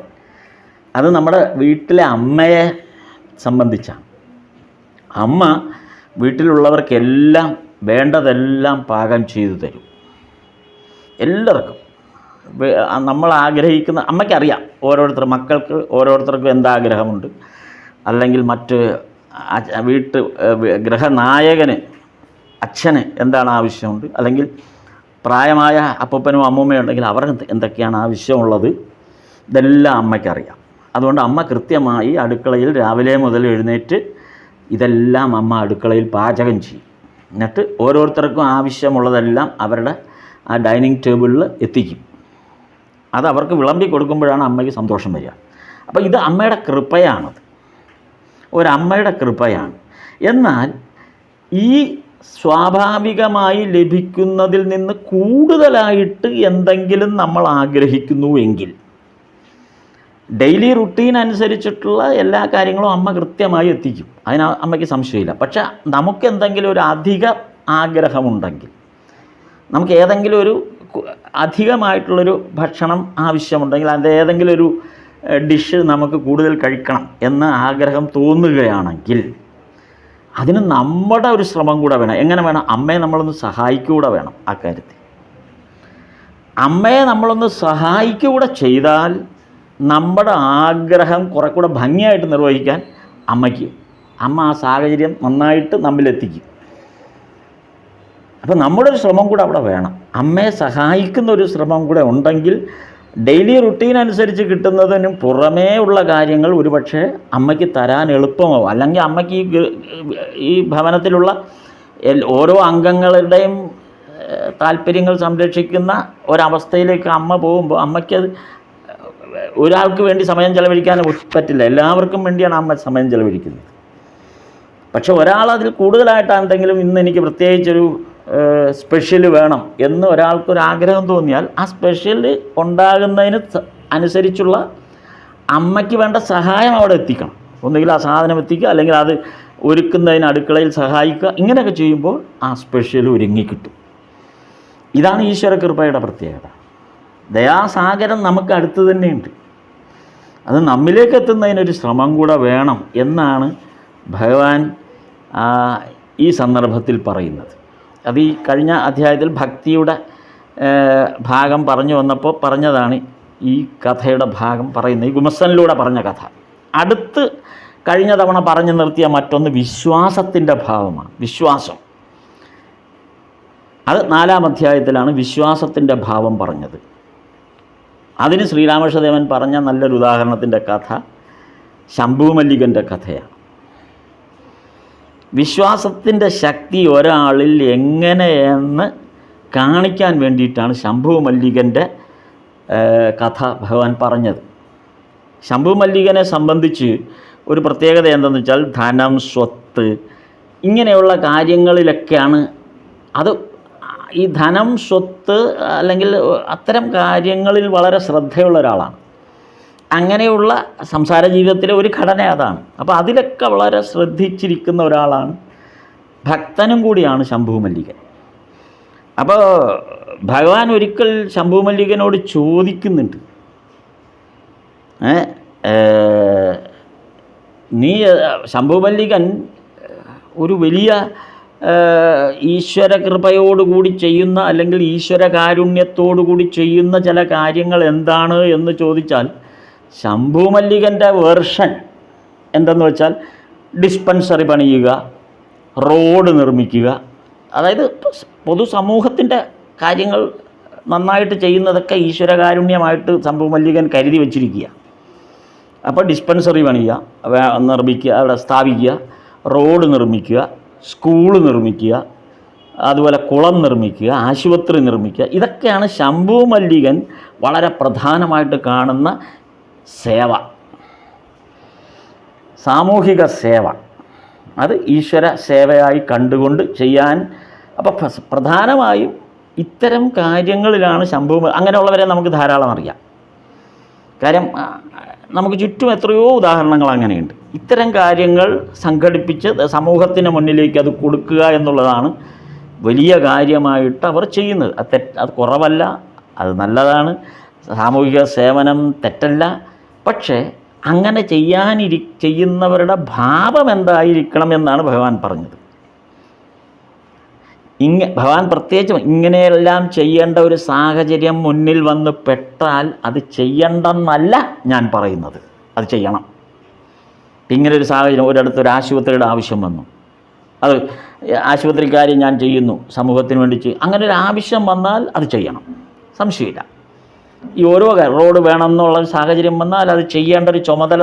അത് നമ്മുടെ വീട്ടിലെ അമ്മയെ സംബന്ധിച്ചാണ്. അമ്മ വീട്ടിലുള്ളവർക്കെല്ലാം വേണ്ടതെല്ലാം പാകം ചെയ്തു തരും. എല്ലാവർക്കും നമ്മൾ ആഗ്രഹിക്കുന്ന, അമ്മയ്ക്കറിയാം മക്കൾക്ക് ഓരോരുത്തർക്കും എന്താഗ്രഹമുണ്ട്, അല്ലെങ്കിൽ മറ്റ് ഗൃഹനായകന് അച്ഛന് എന്താണ് ആവശ്യമുണ്ട്, അല്ലെങ്കിൽ പ്രായമായ അപ്പൂപ്പനും അമ്മൂമ്മയും ഉണ്ടെങ്കിൽ അവർക്ക് എന്തൊക്കെയാണ് ആവശ്യമുള്ളത്, ഇതെല്ലാം അമ്മയ്ക്കറിയാം. അതുകൊണ്ട് അമ്മ കൃത്യമായി അടുക്കളയിൽ രാവിലെ മുതൽ എഴുന്നേറ്റ് ഇതെല്ലാം അമ്മ അടുക്കളയിൽ പാചകം ചെയ്യും. എന്നിട്ട് ഓരോരുത്തർക്കും ആവശ്യമുള്ളതെല്ലാം അവരുടെ ആ ഡൈനിങ് ടേബിളിൽ എത്തിക്കും. അത് അവർക്ക് വിളമ്പി കൊടുക്കുമ്പോഴാണ് അമ്മയ്ക്ക് സന്തോഷം വരിക. അപ്പോൾ ഇത് അമ്മയുടെ കൃപയാണത്, ഒരമ്മയുടെ കൃപയാണ്. എന്നാൽ ഈ സ്വാഭാവികമായി ലഭിക്കുന്നതിൽ നിന്ന് കൂടുതലായിട്ട് എന്തെങ്കിലും നമ്മൾ ആഗ്രഹിക്കുന്നുവെങ്കിൽ ഡെയിലി റുട്ടീൻ അനുസരിച്ചിട്ടുള്ള എല്ലാ കാര്യങ്ങളും അമ്മ കൃത്യമായി എത്തിക്കും, അതിന് അമ്മയ്ക്ക് സംശയമില്ല. പക്ഷെ നമുക്ക് എന്തെങ്കിലും ഒരു അധിക ആഗ്രഹമുണ്ടെങ്കിൽ, നമുക്ക് ഏതെങ്കിലും ഒരു അധികമായിട്ടുള്ളൊരു ഭക്ഷണം ആവശ്യമുണ്ടെങ്കിൽ, അത് ഏതെങ്കിലും ഒരു ഡിഷ് നമുക്ക് കൂടുതൽ കഴിക്കണം എന്ന ആഗ്രഹം തോന്നുകയാണെങ്കിൽ അതിന് നമ്മുടെ ഒരു ശ്രമം കൂടെ വേണം. എങ്ങനെ വേണം? അമ്മയെ നമ്മളൊന്ന് സഹായിക്കൂടെ വേണം. ആ കാര്യത്തിൽ അമ്മയെ നമ്മളൊന്ന് സഹായിക്കൂടെ ചെയ്താൽ നമ്മുടെ ആഗ്രഹം കുറെ കൂടെ ഭംഗിയായിട്ട് നിർവഹിക്കാൻ അമ്മ ആ സാഹചര്യം നന്നായിട്ട് നമ്മിലെത്തിക്കും. അപ്പോൾ നമ്മുടെ ഒരു ശ്രമം കൂടെ അവിടെ വേണം. അമ്മയെ സഹായിക്കുന്ന ഒരു ശ്രമം കൂടെ ഉണ്ടെങ്കിൽ ഡെയിലി റുട്ടീൻ അനുസരിച്ച് കിട്ടുന്നതിനും പുറമേ ഉള്ള കാര്യങ്ങൾ ഒരുപക്ഷെ അമ്മയ്ക്ക് തരാൻ എളുപ്പമാവും. അല്ലെങ്കിൽ അമ്മയ്ക്ക് ഈ ഭവനത്തിലുള്ള ഓരോ അംഗങ്ങളുടെയും താല്പര്യങ്ങൾ സംരക്ഷിക്കുന്ന ഒരവസ്ഥയിലേക്ക് അമ്മ പോകുമ്പോൾ അമ്മയ്ക്കത് ഒരാൾക്ക് വേണ്ടി സമയം ചെലവഴിക്കാൻ പറ്റില്ല. എല്ലാവർക്കും വേണ്ടിയാണ് അമ്മ സമയം ചെലവഴിക്കുന്നത്. പക്ഷെ ഒരാളതിൽ കൂടുതലായിട്ട് എന്തെങ്കിലും ഇന്ന് എനിക്ക് പ്രത്യേകിച്ചൊരു സ്പെഷ്യൽ വേണം എന്ന് ഒരാൾക്കൊരാഗ്രഹം തോന്നിയാൽ ആ സ്പെഷ്യൽ ഉണ്ടാകുന്നതിന് അനുസരിച്ചുള്ള അമ്മയ്ക്ക് വേണ്ട സഹായം അവിടെ എത്തിക്കണം. ഒന്നുകിൽ ആ സാധനം എത്തിക്കുക, അല്ലെങ്കിൽ അത് ഒരുക്കുന്നതിന് അടുക്കളയിൽ സഹായിക്കുക. ഇങ്ങനെയൊക്കെ ചെയ്യുമ്പോൾ ആ സ്പെഷ്യൽ ഒരുങ്ങിക്കിട്ടും. ഇതാണ് ഈശ്വര കൃപയുടെ പ്രത്യേകത. ദയാസാഗരം നമുക്ക് അടുത്ത് തന്നെയുണ്ട്. അത് നമ്മിലേക്ക് എത്തുന്നതിനൊരു ശ്രമം കൂടെ വേണം എന്നാണ് ഭഗവാൻ ഈ സന്ദർഭത്തിൽ പറയുന്നത്. അത് ഈ കഴിഞ്ഞ അധ്യായത്തിൽ ഭക്തിയുടെ ഭാഗം പറഞ്ഞു വന്നപ്പോൾ പറഞ്ഞതാണ് ഈ കഥയുടെ ഭാഗം പറയുന്നത്, ഈ ഗുമസ്തനിലൂടെ പറഞ്ഞ കഥ. അടുത്ത് കഴിഞ്ഞ തവണ പറഞ്ഞു നിർത്തിയ മറ്റൊന്ന് വിശ്വാസത്തിൻ്റെ ഭാവമാണ്. വിശ്വാസം, അത് 4-ാം അധ്യായത്തിലാണ് വിശ്വാസത്തിൻ്റെ ഭാവം പറഞ്ഞത്. അതിന് ശ്രീരാമകൃഷ്ണദേവൻ പറഞ്ഞ നല്ലൊരു ഉദാഹരണത്തിൻ്റെ കഥ ശംഭുമല്ലികൻ്റെ കഥയാണ്. വിശ്വാസത്തിൻ്റെ ശക്തി ഒരാളിൽ എങ്ങനെയെന്ന് കാണിക്കാൻ വേണ്ടിയിട്ടാണ് ശംഭുമല്ലികൻ്റെ കഥ ഭഗവാൻ പറഞ്ഞത്. ശംഭുമല്ലികനെ സംബന്ധിച്ച് ഒരു പ്രത്യേകത എന്തെന്ന് വെച്ചാൽ ധനം, സ്വത്ത്, ഇങ്ങനെയുള്ള കാര്യങ്ങളിലൊക്കെയാണ് അത്. ഈ ധനം, സ്വത്ത് അല്ലെങ്കിൽ അത്തരം കാര്യങ്ങളിൽ വളരെ ശ്രദ്ധയുള്ള ഒരാളാണ്. അങ്ങനെയുള്ള സംസാര ജീവിതത്തിലെ ഒരു ഘടന അതാണ്. അപ്പോൾ അതിലൊക്കെ വളരെ ശ്രദ്ധിച്ചിരിക്കുന്ന ഒരാളാണ്, ഭക്തനും കൂടിയാണ് ശംഭുമല്ലികൻ. അപ്പോൾ ഭഗവാൻ ഒരിക്കൽ ശംഭുമല്ലികനോട് ചോദിക്കുന്നുണ്ട്, നീ ശംഭുമല്ലികൻ ഒരു വലിയ ഈശ്വര കൃപയോടുകൂടി ചെയ്യുന്ന അല്ലെങ്കിൽ ഈശ്വര കാരുണ്യത്തോടുകൂടി ചെയ്യുന്ന ചില കാര്യങ്ങൾ എന്താണ് എന്ന് ചോദിച്ചാൽ ശംഭുമല്ലികൻ്റെ വേർഷൻ എന്തെന്ന് വെച്ചാൽ ഡിസ്പെൻസറി പണിയുക, റോഡ് നിർമ്മിക്കുക, അതായത് പൊതുസമൂഹത്തിൻ്റെ കാര്യങ്ങൾ നന്നായിട്ട് ചെയ്യുന്നതൊക്കെ ഈശ്വരകാരുണ്യമായിട്ട് ശംഭുമല്ലികൻ കരുതി വച്ചിരിക്കുക. അപ്പോൾ ഡിസ്പെൻസറി നിർമ്മിക്കുക, അവിടെ സ്ഥാപിക്കുക, റോഡ് നിർമ്മിക്കുക, സ്കൂൾ നിർമ്മിക്കുക, അതുപോലെ കുളം നിർമ്മിക്കുക, ആശുപത്രി നിർമ്മിക്കുക, ഇതൊക്കെയാണ് ശംഭുമല്ലികൻ വളരെ പ്രധാനമായിട്ട് കാണുന്ന സേവ, സാമൂഹിക സേവ. അത് ഈശ്വര സേവയായി കണ്ടുകൊണ്ട് ചെയ്യാൻ. അപ്പോൾ പ്രധാനമായും ഇത്തരം കാര്യങ്ങളിലാണ് അങ്ങനെയുള്ളവരെ നമുക്ക് ധാരാളം അറിയാം. കാര്യം നമുക്ക് ചുറ്റും എത്രയോ ഉദാഹരണങ്ങൾ അങ്ങനെയുണ്ട്. ഇത്തരം കാര്യങ്ങൾ സംഘടിപ്പിച്ച് സമൂഹത്തിന് മുന്നിലേക്ക് അത് കൊടുക്കുക എന്നുള്ളതാണ് വലിയ കാര്യമായിട്ട് അവർ ചെയ്യുന്നത്. അത് കുറവല്ല, അത് നല്ലതാണ്. സാമൂഹിക സേവനം തെറ്റല്ല. പക്ഷേ അങ്ങനെ ചെയ്യുന്നവരുടെ ഭാവം എന്തായിരിക്കണം എന്നാണ് ഭഗവാൻ പറഞ്ഞത്. ഭഗവാൻ പ്രത്യേകിച്ചും ഇങ്ങനെയെല്ലാം ചെയ്യേണ്ട ഒരു സാഹചര്യം മുന്നിൽ വന്ന് പെട്ടാൽ അത് ചെയ്യണ്ടെന്നല്ല ഞാൻ പറയുന്നത്, അത് ചെയ്യണം. ഇങ്ങനെ ഒരു സാഹചര്യം, ഒരിടത്ത് ഒരു ആശുപത്രിയുടെ ആവശ്യം വന്നു, അത് ആശുപത്രി കാര്യം ഞാൻ ചെയ്യുന്നു, സമൂഹത്തിന് വേണ്ടി അങ്ങനെ ഒരു ആവശ്യം വന്നാൽ അത് ചെയ്യണം, സംശയമില്ല. ഈ ഓരോ റോഡ് വേണമെന്നുള്ള സാഹചര്യം വന്നാൽ അത് ചെയ്യേണ്ട ഒരു ചുമതല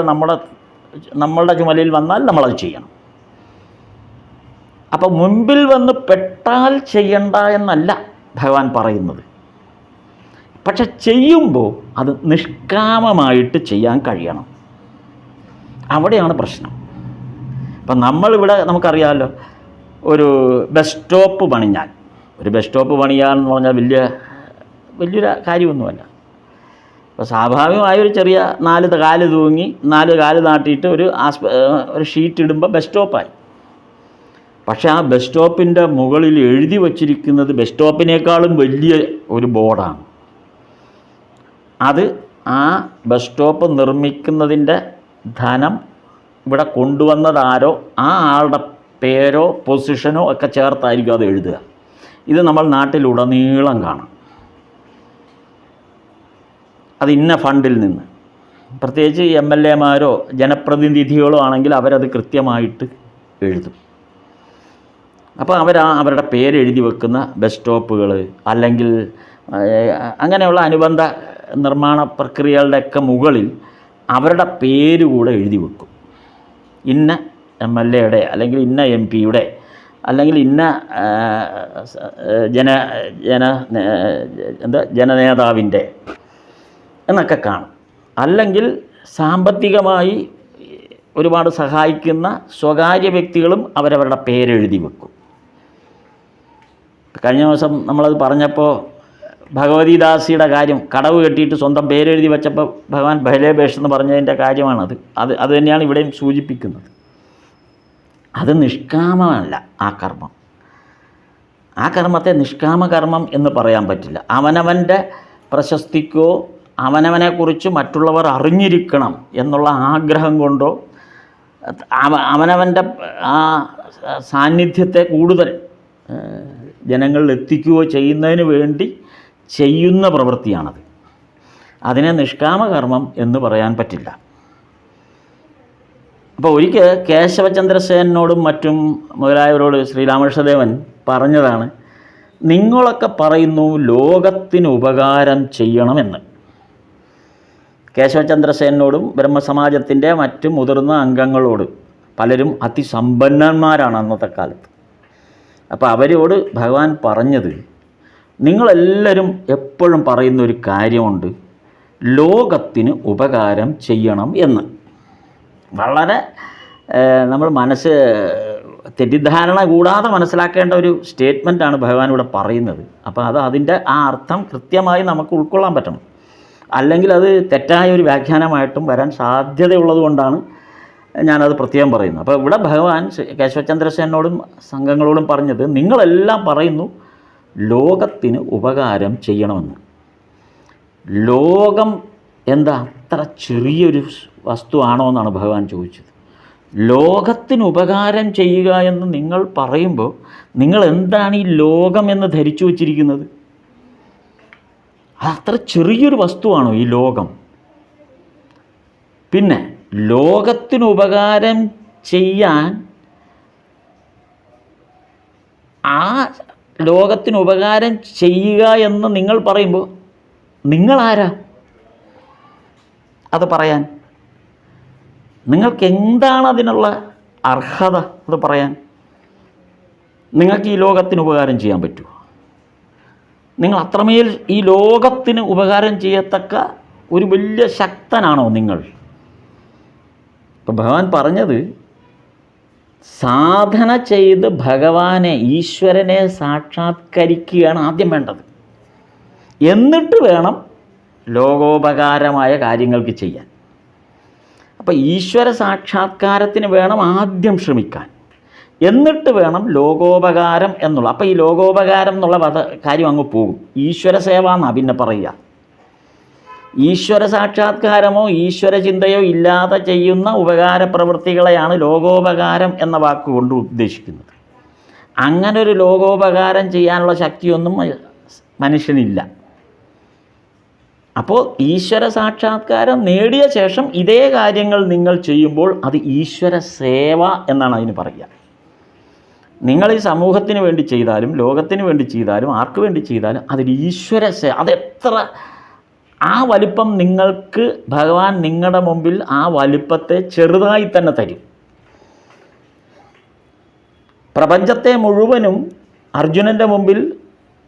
നമ്മളുടെ ചുമലിൽ വന്നാൽ നമ്മളത് ചെയ്യണം. അപ്പോൾ മുൻപിൽ വന്ന് പെട്ടാൽ ചെയ്യണ്ട എന്നല്ല ഭഗവാൻ പറയുന്നത്. പക്ഷെ ചെയ്യുമ്പോൾ അത് നിഷ്കാമമായിട്ട് ചെയ്യാൻ കഴിയണം. അവിടെയാണ് പ്രശ്നം. ഇപ്പം നമ്മളിവിടെ നമുക്കറിയാമല്ലോ, ഒരു ബസ് സ്റ്റോപ്പ് പണിഞ്ഞാൽ, ഒരു ബസ് സ്റ്റോപ്പ് പണിയാന്ന് പറഞ്ഞാൽ വലിയൊരു കാര്യമൊന്നുമല്ല. അപ്പോൾ സ്വാഭാവികമായൊരു ചെറിയ 4 കാല് തൂങ്ങി 4 കാല് നാട്ടിയിട്ട് ഒരു ഷീറ്റ് ഇടുമ്പോൾ ബസ് സ്റ്റോപ്പായി. പക്ഷേ ആ ബസ് സ്റ്റോപ്പിൻ്റെ മുകളിൽ എഴുതി വച്ചിരിക്കുന്നത് ബസ് സ്റ്റോപ്പിനേക്കാളും വലിയ ഒരു ബോർഡാണ്. അത് ആ ബസ് സ്റ്റോപ്പ് നിർമ്മിക്കുന്നതിൻ്റെ ധനം ഇവിടെ കൊണ്ടുവന്നതാരോ ആ ആളുടെ പേരോ പൊസിഷനോ ഒക്കെ ചേർത്തായിരിക്കും അത് എഴുതുക. ഇത് നമ്മൾ നാട്ടിലുടനീളം കാണാം. അത് ഇന്ന ഫണ്ടിൽ നിന്ന്, പ്രത്യേകിച്ച് MLA-മാരോ ജനപ്രതിനിധികളോ ആണെങ്കിൽ അവരത് കൃത്യമായിട്ട് എഴുതും. അപ്പോൾ അവരുടെ പേരെഴുതി വെക്കുന്ന ബസ് സ്റ്റോപ്പുകൾ അല്ലെങ്കിൽ അങ്ങനെയുള്ള അനുബന്ധ നിർമ്മാണ പ്രക്രിയകളുടെയൊക്കെ മുകളിൽ അവരുടെ പേര് കൂടെ എഴുതി വെക്കും. ഇന്ന MLA-യുടെ അല്ലെങ്കിൽ ഇന്ന MP-യുടെ അല്ലെങ്കിൽ ഇന്ന ജനനേതാവിൻ്റെ എന്നൊക്കെ കാണും. അല്ലെങ്കിൽ സാമ്പത്തികമായി ഒരുപാട് സഹായിക്കുന്ന സ്വകാര്യ വ്യക്തികളും അവരവരുടെ പേരെഴുതി വെക്കും. കഴിഞ്ഞ ദിവസം നമ്മളത് പറഞ്ഞപ്പോൾ ഭഗവതിദാസിയുടെ കാര്യം, കടവ് കെട്ടിയിട്ട് സ്വന്തം പേരെഴുതി വെച്ചപ്പോൾ ഭഗവാൻ ഭൈലേബേഷ് എന്ന് പറഞ്ഞതിൻ്റെ കാര്യമാണത്. അത് തന്നെയാണ് ഇവിടെയും സൂചിപ്പിക്കുന്നത്. അത് നിഷ്കാമമല്ല ആ കർമ്മം. ആ കർമ്മത്തെ നിഷ്കാമ കർമ്മം എന്ന് പറയാൻ പറ്റില്ല. അവനവൻ്റെ പ്രശസ്തിക്കോ അവനവനെക്കുറിച്ച് മറ്റുള്ളവർ അറിഞ്ഞിരിക്കണം എന്നുള്ള ആഗ്രഹം കൊണ്ടോ അവനവൻ്റെ ആ സാന്നിധ്യത്തെ കൂടുതൽ ജനങ്ങളിൽ എത്തിക്കുകയോ ചെയ്യുന്നതിന് വേണ്ടി ചെയ്യുന്ന പ്രവൃത്തിയാണത്. അതിനെ നിഷ്കാമകർമ്മം എന്ന് പറയാൻ പറ്റില്ല. അപ്പോൾ ഒരിക്കൽ കേശവചന്ദ്രസേനോടും മറ്റും മുതലായവരോട് ശ്രീരാമകൃഷ്ണദേവൻ പറഞ്ഞതാണ്, നിങ്ങളൊക്കെ പറയുന്നു ലോകത്തിന് ഉപകാരം ചെയ്യണമെന്ന്. കേശവചന്ദ്രസേനോടും ബ്രഹ്മസമാജത്തിൻ്റെ മറ്റ് മുതിർന്ന അംഗങ്ങളോട്, പലരും അതിസമ്പന്നന്മാരാണ് അന്നത്തെ കാലത്ത്. അപ്പോൾ അവരോട് ഭഗവാൻ പറഞ്ഞത്, നിങ്ങളെല്ലാവരും എപ്പോഴും പറയുന്നൊരു കാര്യമുണ്ട്, ലോകത്തിന് ഉപകാരം ചെയ്യണം എന്ന്. വളരെ നമ്മൾ തെറ്റിദ്ധാരണ കൂടാതെ മനസ്സിലാക്കേണ്ട ഒരു സ്റ്റേറ്റ്മെൻറ്റാണ് ഭഗവാൻ ഇവിടെ പറയുന്നത്. അപ്പോൾ അതിൻ്റെ ആ അർത്ഥം കൃത്യമായി നമുക്ക് ഉൾക്കൊള്ളാൻ പറ്റണം. അല്ലെങ്കിൽ അത് തെറ്റായ ഒരു വ്യാഖ്യാനമായിട്ടും വരാൻ സാധ്യതയുള്ളത് കൊണ്ടാണ് ഞാനത് പ്രത്യേകം പറയുന്നത്. അപ്പോൾ ഇവിടെ ഭഗവാൻ കേശവചന്ദ്രസേനോടും സംഘങ്ങളോടും പറഞ്ഞത്, നിങ്ങളെല്ലാം പറയുന്നു ലോകത്തിന് ഉപകാരം ചെയ്യണമെന്ന്. ലോകം എന്താ അത്ര ചെറിയൊരു വസ്തുവാണോ എന്നാണ് ഭഗവാൻ ചോദിച്ചത്. ലോകത്തിന് ഉപകാരം ചെയ്യുക എന്ന് നിങ്ങൾ പറയുമ്പോൾ നിങ്ങൾ എന്താണ് ഈ ലോകം എന്ന് ധരിച്ചു വച്ചിരിക്കുന്നത്? അതത്ര ചെറിയൊരു വസ്തുവാണോ ഈ ലോകം? പിന്നെ ലോകത്തിന് ഉപകാരം ചെയ്യാൻ ആ ലോകത്തിന് ഉപകാരം ചെയ്യുക എന്ന് നിങ്ങൾ പറയുമ്പോൾ നിങ്ങളാരാ അത് പറയാൻ? നിങ്ങൾക്ക് എന്താണ് അതിനുള്ള അർഹത അത് പറയാൻ? നിങ്ങൾക്ക് ഈ ലോകത്തിന് ഉപകാരം ചെയ്യാൻ പറ്റുമോ? നിങ്ങൾ അത്രമേൽ ഈ ലോകത്തിന് ഉപകാരം ചെയ്യത്തക്ക ഒരു വലിയ ശക്തനാണോ നിങ്ങൾ? ഇപ്പം ഭഗവാൻ പറഞ്ഞത്, സാധന ചെയ്ത് ഭഗവാനെ, ഈശ്വരനെ സാക്ഷാത്കരിക്കുകയാണ് ആദ്യം വേണ്ടത്. എന്നിട്ട് വേണം ലോകോപകാരമായ കാര്യങ്ങൾക്ക് ചെയ്യാൻ. അപ്പം ഈശ്വര സാക്ഷാത്കാരത്തിന് വേണം ആദ്യം ശ്രമിക്കാൻ, എന്നിട്ട് വേണം ലോകോപകാരം എന്നുള്ള. അപ്പോൾ ഈ ലോകോപകാരം എന്നുള്ള കാര്യം അങ്ങ് പോകും. ഈശ്വര സേവ എന്നാണ് പിന്നെ പറയുക. ഈശ്വര സാക്ഷാത്കാരമോ ഈശ്വര ചിന്തയോ ഇല്ലാതെ ചെയ്യുന്ന ഉപകാര പ്രവൃത്തികളെയാണ് ലോകോപകാരം എന്ന വാക്കുകൊണ്ട് ഉദ്ദേശിക്കുന്നത്. അങ്ങനെ ഒരു ലോകോപകാരം ചെയ്യാനുള്ള ശക്തിയൊന്നും മനുഷ്യനില്ല. അപ്പോൾ ഈശ്വര സാക്ഷാത്കാരം നേടിയ ശേഷം ഇതേ കാര്യങ്ങൾ നിങ്ങൾ ചെയ്യുമ്പോൾ അത് ഈശ്വര സേവ എന്നാണ് അതിന് പറയുക. നിങ്ങൾ ഈ സമൂഹത്തിന് വേണ്ടി ചെയ്താലും ലോകത്തിന് വേണ്ടി ചെയ്താലും ആർക്ക് വേണ്ടി ചെയ്താലും അതൊരു ഈശ്വര സേവ. അതെത്ര ആ വലിപ്പം നിങ്ങൾക്ക് ഭഗവാൻ നിങ്ങളുടെ മുമ്പിൽ ആ വലിപ്പത്തെ ചെറുതായി തന്നെ തരും. പ്രപഞ്ചത്തെ മുഴുവനും അർജുനൻ്റെ മുമ്പിൽ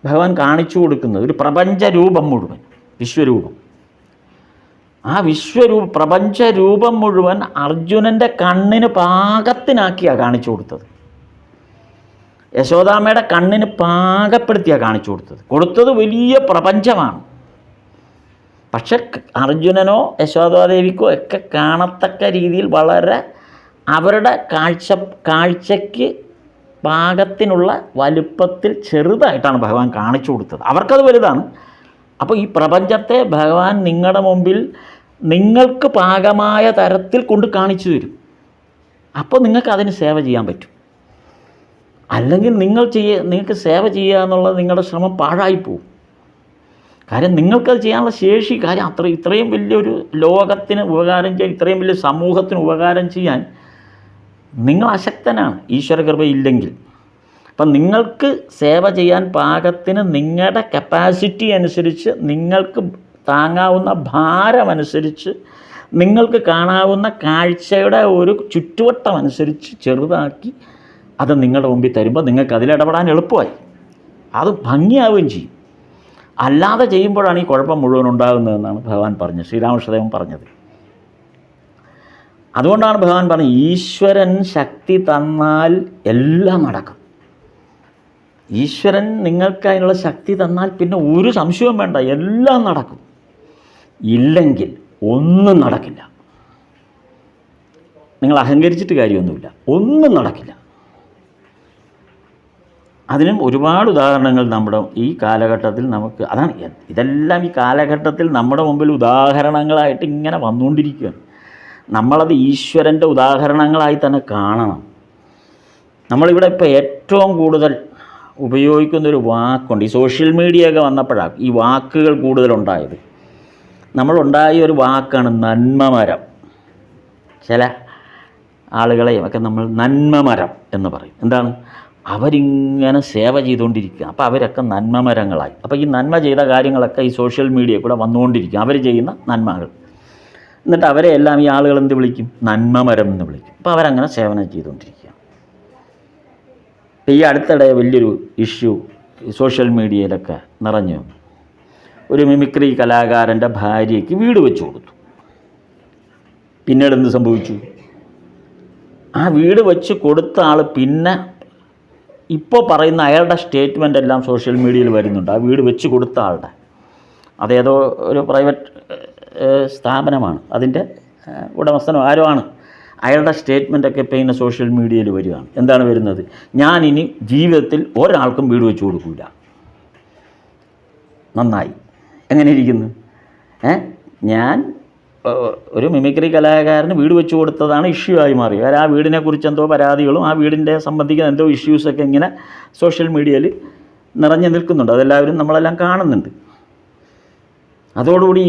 ഭഗവാൻ കാണിച്ചു കൊടുക്കുന്നത് ഒരു പ്രപഞ്ചരൂപം മുഴുവൻ, വിശ്വരൂപം. ആ പ്രപഞ്ചരൂപം മുഴുവൻ അർജുനൻ്റെ കണ്ണിന് പാകത്തിനാക്കിയാണ് കാണിച്ചു കൊടുത്തത്. യശോദാമ്മയുടെ കണ്ണിന് പാകപ്പെടുത്തിയാണ് കാണിച്ചു കൊടുത്തത് വലിയ പ്രപഞ്ചമാണ്. പക്ഷെ അർജുനനോ യശോദാദേവിക്കോ ഒക്കെ കാണത്തക്ക രീതിയിൽ വളരെ അവരുടെ കാഴ്ചയ്ക്ക് പാകത്തിനുള്ള വലുപ്പത്തിൽ ചെറുതായിട്ടാണ് ഭഗവാൻ കാണിച്ചു കൊടുത്തത്. അവർക്കത് വലുതാണ്. അപ്പോൾ ഈ പ്രപഞ്ചത്തെ ഭഗവാൻ നിങ്ങളുടെ മുമ്പിൽ നിങ്ങൾക്ക് പാകമായ തരത്തിൽ കൊണ്ട് കാണിച്ചു തരും. അപ്പോൾ നിങ്ങൾക്ക് അതിന് സേവ ചെയ്യാൻ പറ്റും. അല്ലെങ്കിൽ നിങ്ങൾക്ക് സേവ ചെയ്യുക എന്നുള്ളത് നിങ്ങളുടെ ശ്രമം പാഴായിപ്പോവും. കാര്യം നിങ്ങൾക്കത് ചെയ്യാനുള്ള ശേഷി, കാര്യം ഇത്രയും വലിയൊരു ലോകത്തിന് ഉപകാരം ചെയ്യാൻ, ഇത്രയും വലിയ സമൂഹത്തിന് ഉപകാരം ചെയ്യാൻ നിങ്ങൾ അശക്തനാണ് ഈശ്വരകൃപ ഇല്ലെങ്കിൽ. അപ്പം നിങ്ങൾക്ക് സേവ ചെയ്യാൻ പാകത്തിന് നിങ്ങളുടെ കപ്പാസിറ്റി അനുസരിച്ച്, നിങ്ങൾക്ക് താങ്ങാവുന്ന ഭാരമനുസരിച്ച്, നിങ്ങൾക്ക് കാണാവുന്ന കാഴ്ചയുടെ ഒരു ചുറ്റുവട്ടം അനുസരിച്ച് ചെറുതാക്കി അത് നിങ്ങളുടെ മുമ്പിൽ തരുമ്പോൾ നിങ്ങൾക്ക് അതിലിടപെടാൻ എളുപ്പമായി, അത് ഭംഗിയാവുകയും ചെയ്യും. അല്ലാതെ ചെയ്യുമ്പോഴാണ് ഈ കുഴപ്പം മുഴുവൻ ഉണ്ടാകുന്നതെന്നാണ് ഭഗവാൻ പറഞ്ഞത്, ശ്രീരാമകൃഷ്ണദേവൻ പറഞ്ഞത്. അതുകൊണ്ടാണ് ഭഗവാൻ പറഞ്ഞത്, ഈശ്വരൻ ശക്തി തന്നാൽ എല്ലാം നടക്കും. ഈശ്വരൻ നിങ്ങൾക്ക് അതിനുള്ള ശക്തി തന്നാൽ പിന്നെ ഒരു സംശയവും വേണ്ട, എല്ലാം നടക്കും. ഇല്ലെങ്കിൽ ഒന്നും നടക്കില്ല. നിങ്ങൾ അഹങ്കരിച്ചിട്ട് കാര്യമൊന്നുമില്ല, ഒന്നും നടക്കില്ല. അതിനും ഒരുപാട് ഉദാഹരണങ്ങൾ നമ്മുടെ ഈ കാലഘട്ടത്തിൽ നമുക്ക്, അതാണ് ഇതെല്ലാം ഈ കാലഘട്ടത്തിൽ നമ്മുടെ മുമ്പിൽ ഉദാഹരണങ്ങളായിട്ട് ഇങ്ങനെ വന്നുകൊണ്ടിരിക്കുകയാണ്. നമ്മളത് ഈശ്വരൻ്റെ ഉദാഹരണങ്ങളായി തന്നെ കാണണം. നമ്മളിവിടെ ഇപ്പോൾ ഏറ്റവും കൂടുതൽ ഉപയോഗിക്കുന്നൊരു വാക്കുണ്ട്. ഈ സോഷ്യൽ മീഡിയയൊക്കെ വന്നപ്പോഴാണ് ഈ വാക്കുകൾ കൂടുതലുണ്ടായത്. നമ്മളുണ്ടായ ഒരു വാക്കാണ് നന്മമരം. ചില ആളുകളെയും ഒക്കെ നമ്മൾ നന്മമരം എന്ന് പറയും. എന്താണ്? അവരിങ്ങനെ സേവ ചെയ്തുകൊണ്ടിരിക്കുക. അപ്പോൾ അവരൊക്കെ നന്മമരങ്ങളായി. അപ്പോൾ ഈ നന്മ ചെയ്ത കാര്യങ്ങളൊക്കെ ഈ സോഷ്യൽ മീഡിയ കൂടെ വന്നുകൊണ്ടിരിക്കും, അവർ ചെയ്യുന്ന നന്മകൾ. എന്നിട്ട് അവരെ എല്ലാം ഈ ആളുകൾ എന്ത് വിളിക്കും? നന്മമരം എന്ന് വിളിക്കും. അപ്പോൾ അവരങ്ങനെ സേവനം ചെയ്തുകൊണ്ടിരിക്കുക. ഈ അടുത്തിടെ വലിയൊരു ഇഷ്യൂ സോഷ്യൽ മീഡിയയിലൊക്കെ നിറഞ്ഞു വന്നു. ഒരു മിമിക്രി കലാകാരൻ്റെ ഭാര്യയ്ക്ക് വീട് വെച്ച് കൊടുത്തു. പിന്നീട് എന്ത് സംഭവിച്ചു? ആ വീട് വെച്ച് കൊടുത്ത ആൾ പിന്നെ ഇപ്പോൾ പറയുന്ന അയാളുടെ സ്റ്റേറ്റ്മെൻ്റ് എല്ലാം സോഷ്യൽ മീഡിയയിൽ വരുന്നുണ്ട്. ആ വീട് വെച്ച് കൊടുത്ത ആളുടെ, അതേതോ ഒരു പ്രൈവറ്റ് സ്ഥാപനമാണ്, അതിൻ്റെ ഉടമസ്ഥനോ ആരോ ആണ്. അയാളുടെ സ്റ്റേറ്റ്മെൻറ്റൊക്കെ ഇപ്പോൾ ഇങ്ങനെ സോഷ്യൽ മീഡിയയിൽ വരികയാണ്. എന്താണ് വരുന്നത്? ഞാനിനി ജീവിതത്തിൽ ഒരാൾക്കും വീട് വെച്ച് കൊടുക്കില്ല. നന്നായി. എങ്ങനെ ഇരിക്കുന്നു? ഞാൻ ഒരു മിമിക്രി കലാകാരന് വീട് വെച്ച് കൊടുത്തതാണ് ഇഷ്യൂ ആയി മാറിയത്. കാരണം ആ വീടിനെക്കുറിച്ച് എന്തോ പരാതികളും ആ വീടിൻ്റെ സംബന്ധിക്കുന്ന എന്തോ ഇഷ്യൂസൊക്കെ ഇങ്ങനെ സോഷ്യൽ മീഡിയയിൽ നിറഞ്ഞു നിൽക്കുന്നുണ്ട്. അതെല്ലാവരും നമ്മളെല്ലാം കാണുന്നുണ്ട്. അതോടുകൂടി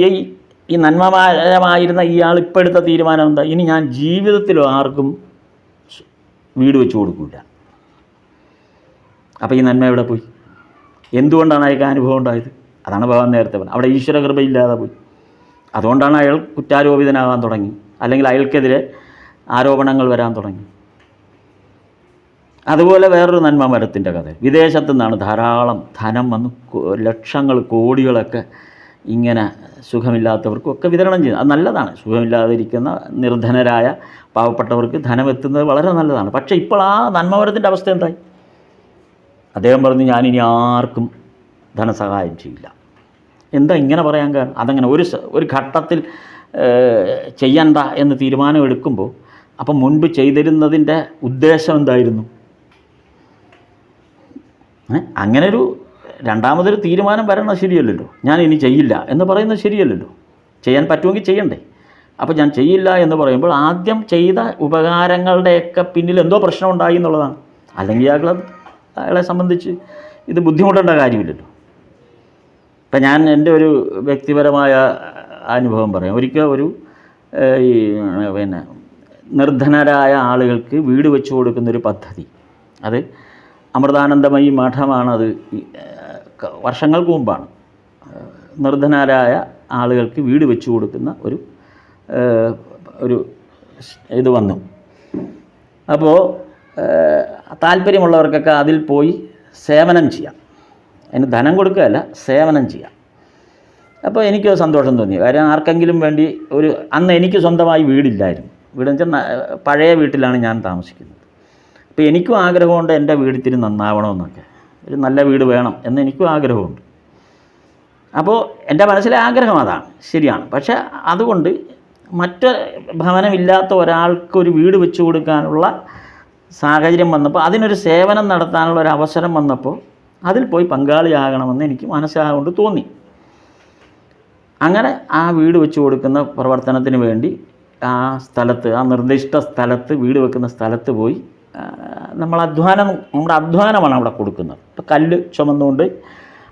ഈ നന്മമാരമായിരുന്ന ഇയാൾ ഇപ്പോൾ എടുത്ത തീരുമാനം എന്താ? ഇനി ഞാൻ ജീവിതത്തിലും ആർക്കും വീട് വെച്ച് കൊടുക്കില്ല. അപ്പോൾ ഈ നന്മ എവിടെ പോയി? എന്തുകൊണ്ടാണ് അയാൾക്ക് അനുഭവം ഉണ്ടായത്? അതാണ് ഭഗവാൻ നേരത്തെ പറഞ്ഞത്. അവിടെ ഈശ്വര കൃപയില്ലാതെ പോയി. അതുകൊണ്ടാണ് അയാൾ കുറ്റാരോപിതനാകാൻ തുടങ്ങി, അല്ലെങ്കിൽ അയാൾക്കെതിരെ ആരോപണങ്ങൾ വരാൻ തുടങ്ങി. അതുപോലെ വേറൊരു നന്മ മരത്തിൻ്റെ കഥ. വിദേശത്തു നിന്നാണ് ധാരാളം ധനം വന്ന് ലക്ഷങ്ങൾ കോടികളൊക്കെ ഇങ്ങനെ സുഖമില്ലാത്തവർക്കൊക്കെ വിതരണം ചെയ്യുന്നത്. അത് നല്ലതാണ്. സുഖമില്ലാതിരിക്കുന്ന നിർധനരായ പാവപ്പെട്ടവർക്ക് ധനം എത്തുന്നത് വളരെ നല്ലതാണ്. പക്ഷേ ഇപ്പോൾ ആ നന്മമരത്തിൻ്റെ അവസ്ഥ എന്തായി? അദ്ദേഹം പറഞ്ഞു, ഞാനിനി ആർക്കും ധനസഹായം ചെയ്യില്ല. എന്താ ഇങ്ങനെ പറയാൻ കാരണം? അതങ്ങനെ ഒരു ഘട്ടത്തിൽ ചെയ്യണ്ട എന്ന് തീരുമാനം എടുക്കുമ്പോൾ അപ്പം മുൻപ് ചെയ്തിരുന്നതിൻ്റെ ഉദ്ദേശം എന്തായിരുന്നു? അങ്ങനൊരു രണ്ടാമതൊരു തീരുമാനം വരണം ശരിയല്ലല്ലോ. ഞാൻ ഇനി ചെയ്യില്ല എന്ന് പറയുന്നത് ശരിയല്ലല്ലോ. ചെയ്യാൻ പറ്റുമെങ്കിൽ ചെയ്യണ്ടേ? അപ്പോൾ ഞാൻ ചെയ്യില്ല എന്ന് പറയുമ്പോൾ ആദ്യം ചെയ്ത ഉപകാരങ്ങളുടെയൊക്കെ പിന്നിൽ എന്തോ പ്രശ്നം ഉണ്ടായി എന്നുള്ളതാണ്. അല്ലെങ്കിൽ അയാളെ സംബന്ധിച്ച് ഇത് ബുദ്ധിമുട്ടേണ്ട കാര്യമില്ലല്ലോ. ഇപ്പം ഞാൻ എൻ്റെ ഒരു വ്യക്തിപരമായ അനുഭവം പറയാം. ഒരിക്കൽ നിർധനരായ ആളുകൾക്ക് വീട് വെച്ച് കൊടുക്കുന്നൊരു പദ്ധതി, അത് അമൃതാനന്ദമയി മഠമാണത്. വർഷങ്ങൾക്ക് മുമ്പാണ് നിർധനരായ ആളുകൾക്ക് വീട് വെച്ച് കൊടുക്കുന്ന ഒരു ഇത് വന്നു. അപ്പോൾ താല്പര്യമുള്ളവർക്കൊക്കെ അതിൽ പോയി സേവനം ചെയ്യാം. അതിന് ധനം കൊടുക്കുകയല്ല, സേവനം ചെയ്യാം. അപ്പോൾ എനിക്ക് സന്തോഷം തോന്നി. കാര്യം ആർക്കെങ്കിലും വേണ്ടി അന്ന് എനിക്ക് സ്വന്തമായി വീടില്ലായിരുന്നു. വീടെന്ന് വെച്ചാൽ പഴയ വീട്ടിലാണ് ഞാൻ താമസിക്കുന്നത്. അപ്പോൾ എനിക്കും ആഗ്രഹമുണ്ട് എൻ്റെ വീട് ഇത്തിരി നന്നാവണമെന്നൊക്കെ, ഒരു നല്ല വീട് വേണം എന്ന് എനിക്കും ആഗ്രഹമുണ്ട്. അപ്പോൾ എൻ്റെ മനസ്സിലെ ആഗ്രഹം അതാണ്, ശരിയാണ്. പക്ഷേ അതുകൊണ്ട് മറ്റ് ഭവനമില്ലാത്ത ഒരാൾക്കൊരു വീട് വെച്ച് കൊടുക്കാനുള്ള സാഹചര്യം വന്നപ്പോൾ, അതിനൊരു സേവനം നടത്താനുള്ള ഒരു അവസരം വന്നപ്പോൾ അതിൽ പോയി പങ്കാളിയാകണമെന്ന് എനിക്ക് മനസ്സിലാകൊണ്ട് തോന്നി. അങ്ങനെ ആ വീട് വെച്ച് കൊടുക്കുന്ന പ്രവർത്തനത്തിന് വേണ്ടി ആ സ്ഥലത്ത്, ആ നിർദ്ദിഷ്ട സ്ഥലത്ത്, വീട് വെക്കുന്ന സ്ഥലത്ത് പോയി നമ്മുടെ അധ്വാനമാണ് അവിടെ കൊടുക്കുന്നത്. ഇപ്പോൾ കല്ല് ചുമന്നുകൊണ്ട്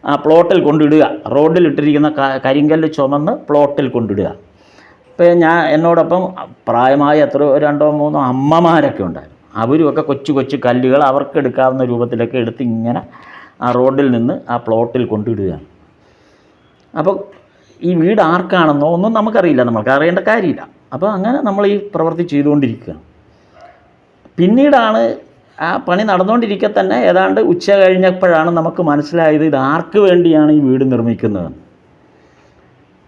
ആ പ്ലോട്ടിൽ കൊണ്ടിടുക, റോഡിലിട്ടിരിക്കുന്ന കരിങ്കല്ല് ചുമന്ന് പ്ലോട്ടിൽ കൊണ്ടിടുക. ഇപ്പോൾ എന്നോടൊപ്പം പ്രായമായ എത്രയോ 2-3 അമ്മമാരൊക്കെ ഉണ്ടായിരുന്നു. അവരുമൊക്കെ കൊച്ചു കൊച്ചു കല്ലുകൾ അവർക്ക് എടുക്കാവുന്ന രൂപത്തിലൊക്കെ എടുത്ത് ഇങ്ങനെ ആ റോഡിൽ നിന്ന് ആ പ്ലോട്ടിൽ കൊണ്ടിടുകയാണ്. അപ്പോൾ ഈ വീട് ആർക്കാണെന്നോ ഒന്നും നമുക്കറിയില്ല, നമുക്ക് അറിയേണ്ട കാര്യമില്ല. അപ്പോൾ അങ്ങനെ നമ്മൾ ഈ പ്രവൃത്തി ചെയ്തുകൊണ്ടിരിക്കുകയാണ്. പിന്നീടാണ് ആ പണി നടന്നുകൊണ്ടിരിക്കെ തന്നെ ഏതാണ്ട് ഉച്ച കഴിഞ്ഞപ്പോഴാണ് നമുക്ക് മനസ്സിലായത് ഇത് ആർക്ക് വേണ്ടിയാണ് ഈ വീട് നിർമ്മിക്കുന്നതെന്ന്.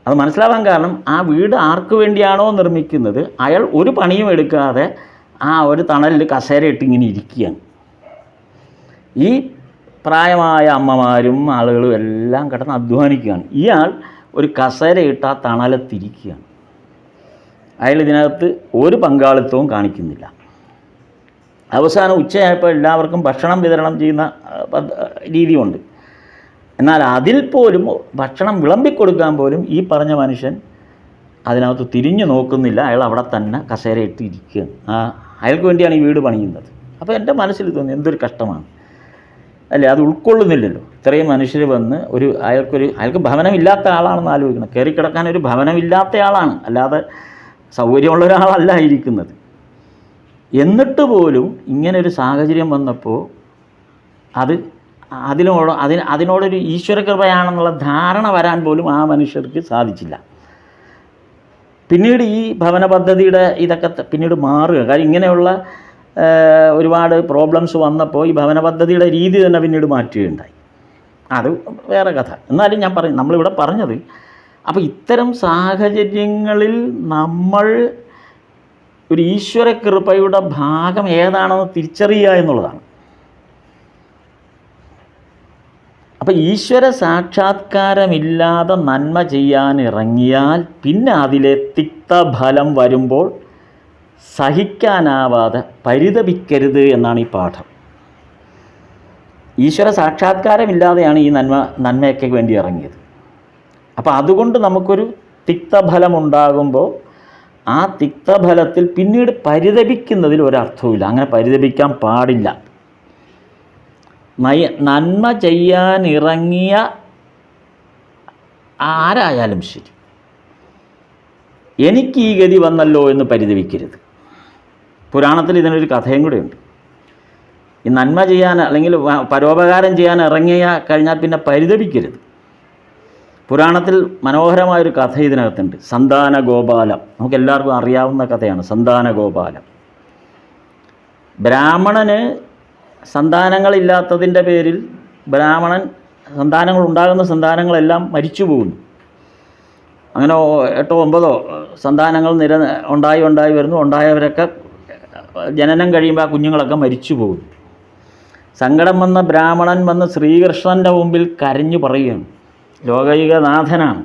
അത് മനസ്സിലാവാൻ കാരണം, ആ വീട് ആർക്ക് വേണ്ടിയാണോ നിർമ്മിക്കുന്നത് അയാൾ ഒരു പണിയും എടുക്കാതെ ആ ഒരു തണലിൽ കസേര ഇട്ട് ഇങ്ങനെ ഇരിക്കുകയാണ്. ഈ പ്രായമായ അമ്മമാരും ആളുകളും എല്ലാം കിടന്ന് അധ്വാനിക്കുകയാണ്. ഇയാൾ ഒരു കസേരയിട്ട് ആ തണലത്തിരിക്കുകയാണ്. അയാൾ ഇതിനകത്ത് ഒരു പങ്കാളിത്തവും കാണിക്കുന്നില്ല. അവസാനം ഉച്ചയായപ്പോൾ എല്ലാവർക്കും ഭക്ഷണം വിതരണം ചെയ്യുന്ന രീതിയുണ്ട്. എന്നാൽ അതിൽ പോലും ഭക്ഷണം വിളമ്പിക്കൊടുക്കാൻ പോലും ഈ പറഞ്ഞ മനുഷ്യൻ അതിനകത്ത് തിരിഞ്ഞു നോക്കുന്നില്ല. അയാൾ അവിടെ തന്നെ കസേരയിട്ട് ഇരിക്കുകയാണ്. അയാൾക്ക് വേണ്ടിയാണ് ഈ വീട് പണിയുന്നത്. അപ്പോൾ എൻ്റെ മനസ്സിൽ തോന്നി എന്തൊരു കഷ്ടമാണ് അല്ലേ, അത് ഉൾക്കൊള്ളുന്നില്ലല്ലോ. ഇത്രയും മനുഷ്യർ വന്ന് അയാൾക്ക് ഭവനമില്ലാത്ത ആളാണെന്ന് ആലോചിക്കണം. കയറി കിടക്കാൻ ഒരു ഭവനമില്ലാത്ത ആളാണ്, അല്ലാതെ സൗകര്യമുള്ള ഒരാളല്ല ഇരിക്കുന്നത്. എന്നിട്ട് പോലും ഇങ്ങനൊരു സാഹചര്യം വന്നപ്പോൾ അതിനോടൊരു ഈശ്വരകൃപയാണെന്നുള്ള ധാരണ വരാൻ പോലും ആ മനുഷ്യർക്ക് സാധിച്ചില്ല. പിന്നീട് ഈ ഭവന പദ്ധതിയുടെ ഇതൊക്കെ പിന്നീട് മാറുക. കാര്യം ഇങ്ങനെയുള്ള ഒരുപാട് പ്രോബ്ലംസ് വന്നപ്പോൾ ഈ ഭവന പദ്ധതിയുടെ രീതി തന്നെ പിന്നീട് മാറ്റുകയുണ്ടായി. അത് വേറെ കഥ. എന്നാലും ഞാൻ നമ്മളിവിടെ പറഞ്ഞത്, അപ്പോൾ ഇത്തരം സാഹചര്യങ്ങളിൽ നമ്മൾ ഒരു ഈശ്വരകൃപയുടെ ഭാഗം ഏതാണെന്ന് തിരിച്ചറിയുക എന്നുള്ളതാണ്. അപ്പോൾ ഈശ്വര സാക്ഷാത്കാരമില്ലാതെ നന്മ ചെയ്യാൻ ഇറങ്ങിയാൽ പിന്നെ അതിലെ തിക്തഫലം വരുമ്പോൾ സഹിക്കാനാവാതെ പരിതപിക്കരുത് എന്നാണ് ഈ പാഠം. ഈശ്വര സാക്ഷാത്കാരമില്ലാതെയാണ് ഈ നന്മയൊക്കെ വേണ്ടി ഇറങ്ങിയത്. അപ്പോൾ അതുകൊണ്ട് നമുക്കൊരു തിക്തഫലമുണ്ടാകുമ്പോൾ ആ തിക്തഫലത്തിൽ പിന്നീട് പരിതപിക്കുന്നതിൽ ഒരർത്ഥവുമില്ല. അങ്ങനെ പരിതപിക്കാൻ പാടില്ല. നന്മ ചെയ്യാൻ ഇറങ്ങിയ ആരായാലും ശരി, എനിക്ക് ഈ ഗതി വന്നല്ലോ എന്ന് പരിതപിക്കരുത്. പുരാണത്തിൽ ഇതിനൊരു കഥയും കൂടെയുണ്ട്. ഈ നന്മ ചെയ്യാൻ അല്ലെങ്കിൽ പരോപകാരം ചെയ്യാൻ കഴിഞ്ഞാൽ പിന്നെ പരിതപിക്കരുത്. പുരാണത്തിൽ മനോഹരമായൊരു കഥ ഇതിനകത്തുണ്ട്. സന്താന ഗോപാലം. നമുക്കെല്ലാവർക്കും അറിയാവുന്ന കഥയാണ് സന്താന ഗോപാലം. ബ്രാഹ്മണന് സന്താനങ്ങളില്ലാത്തതിൻ്റെ പേരിൽ ഉണ്ടാകുന്ന സന്താനങ്ങളെല്ലാം മരിച്ചു പോകുന്നു. അങ്ങനെ 8 or 9 സന്താനങ്ങൾ ഉണ്ടായി വരുന്നു. ഉണ്ടായവരൊക്കെ ജനനം കഴിയുമ്പോൾ ആ കുഞ്ഞുങ്ങളൊക്കെ മരിച്ചു പോകുന്നു. സങ്കടം വന്ന ബ്രാഹ്മണൻ വന്ന് ശ്രീകൃഷ്ണൻ്റെ മുമ്പിൽ കരഞ്ഞു പറയുകയാണ്. ലോകൈകനാഥനാണ്,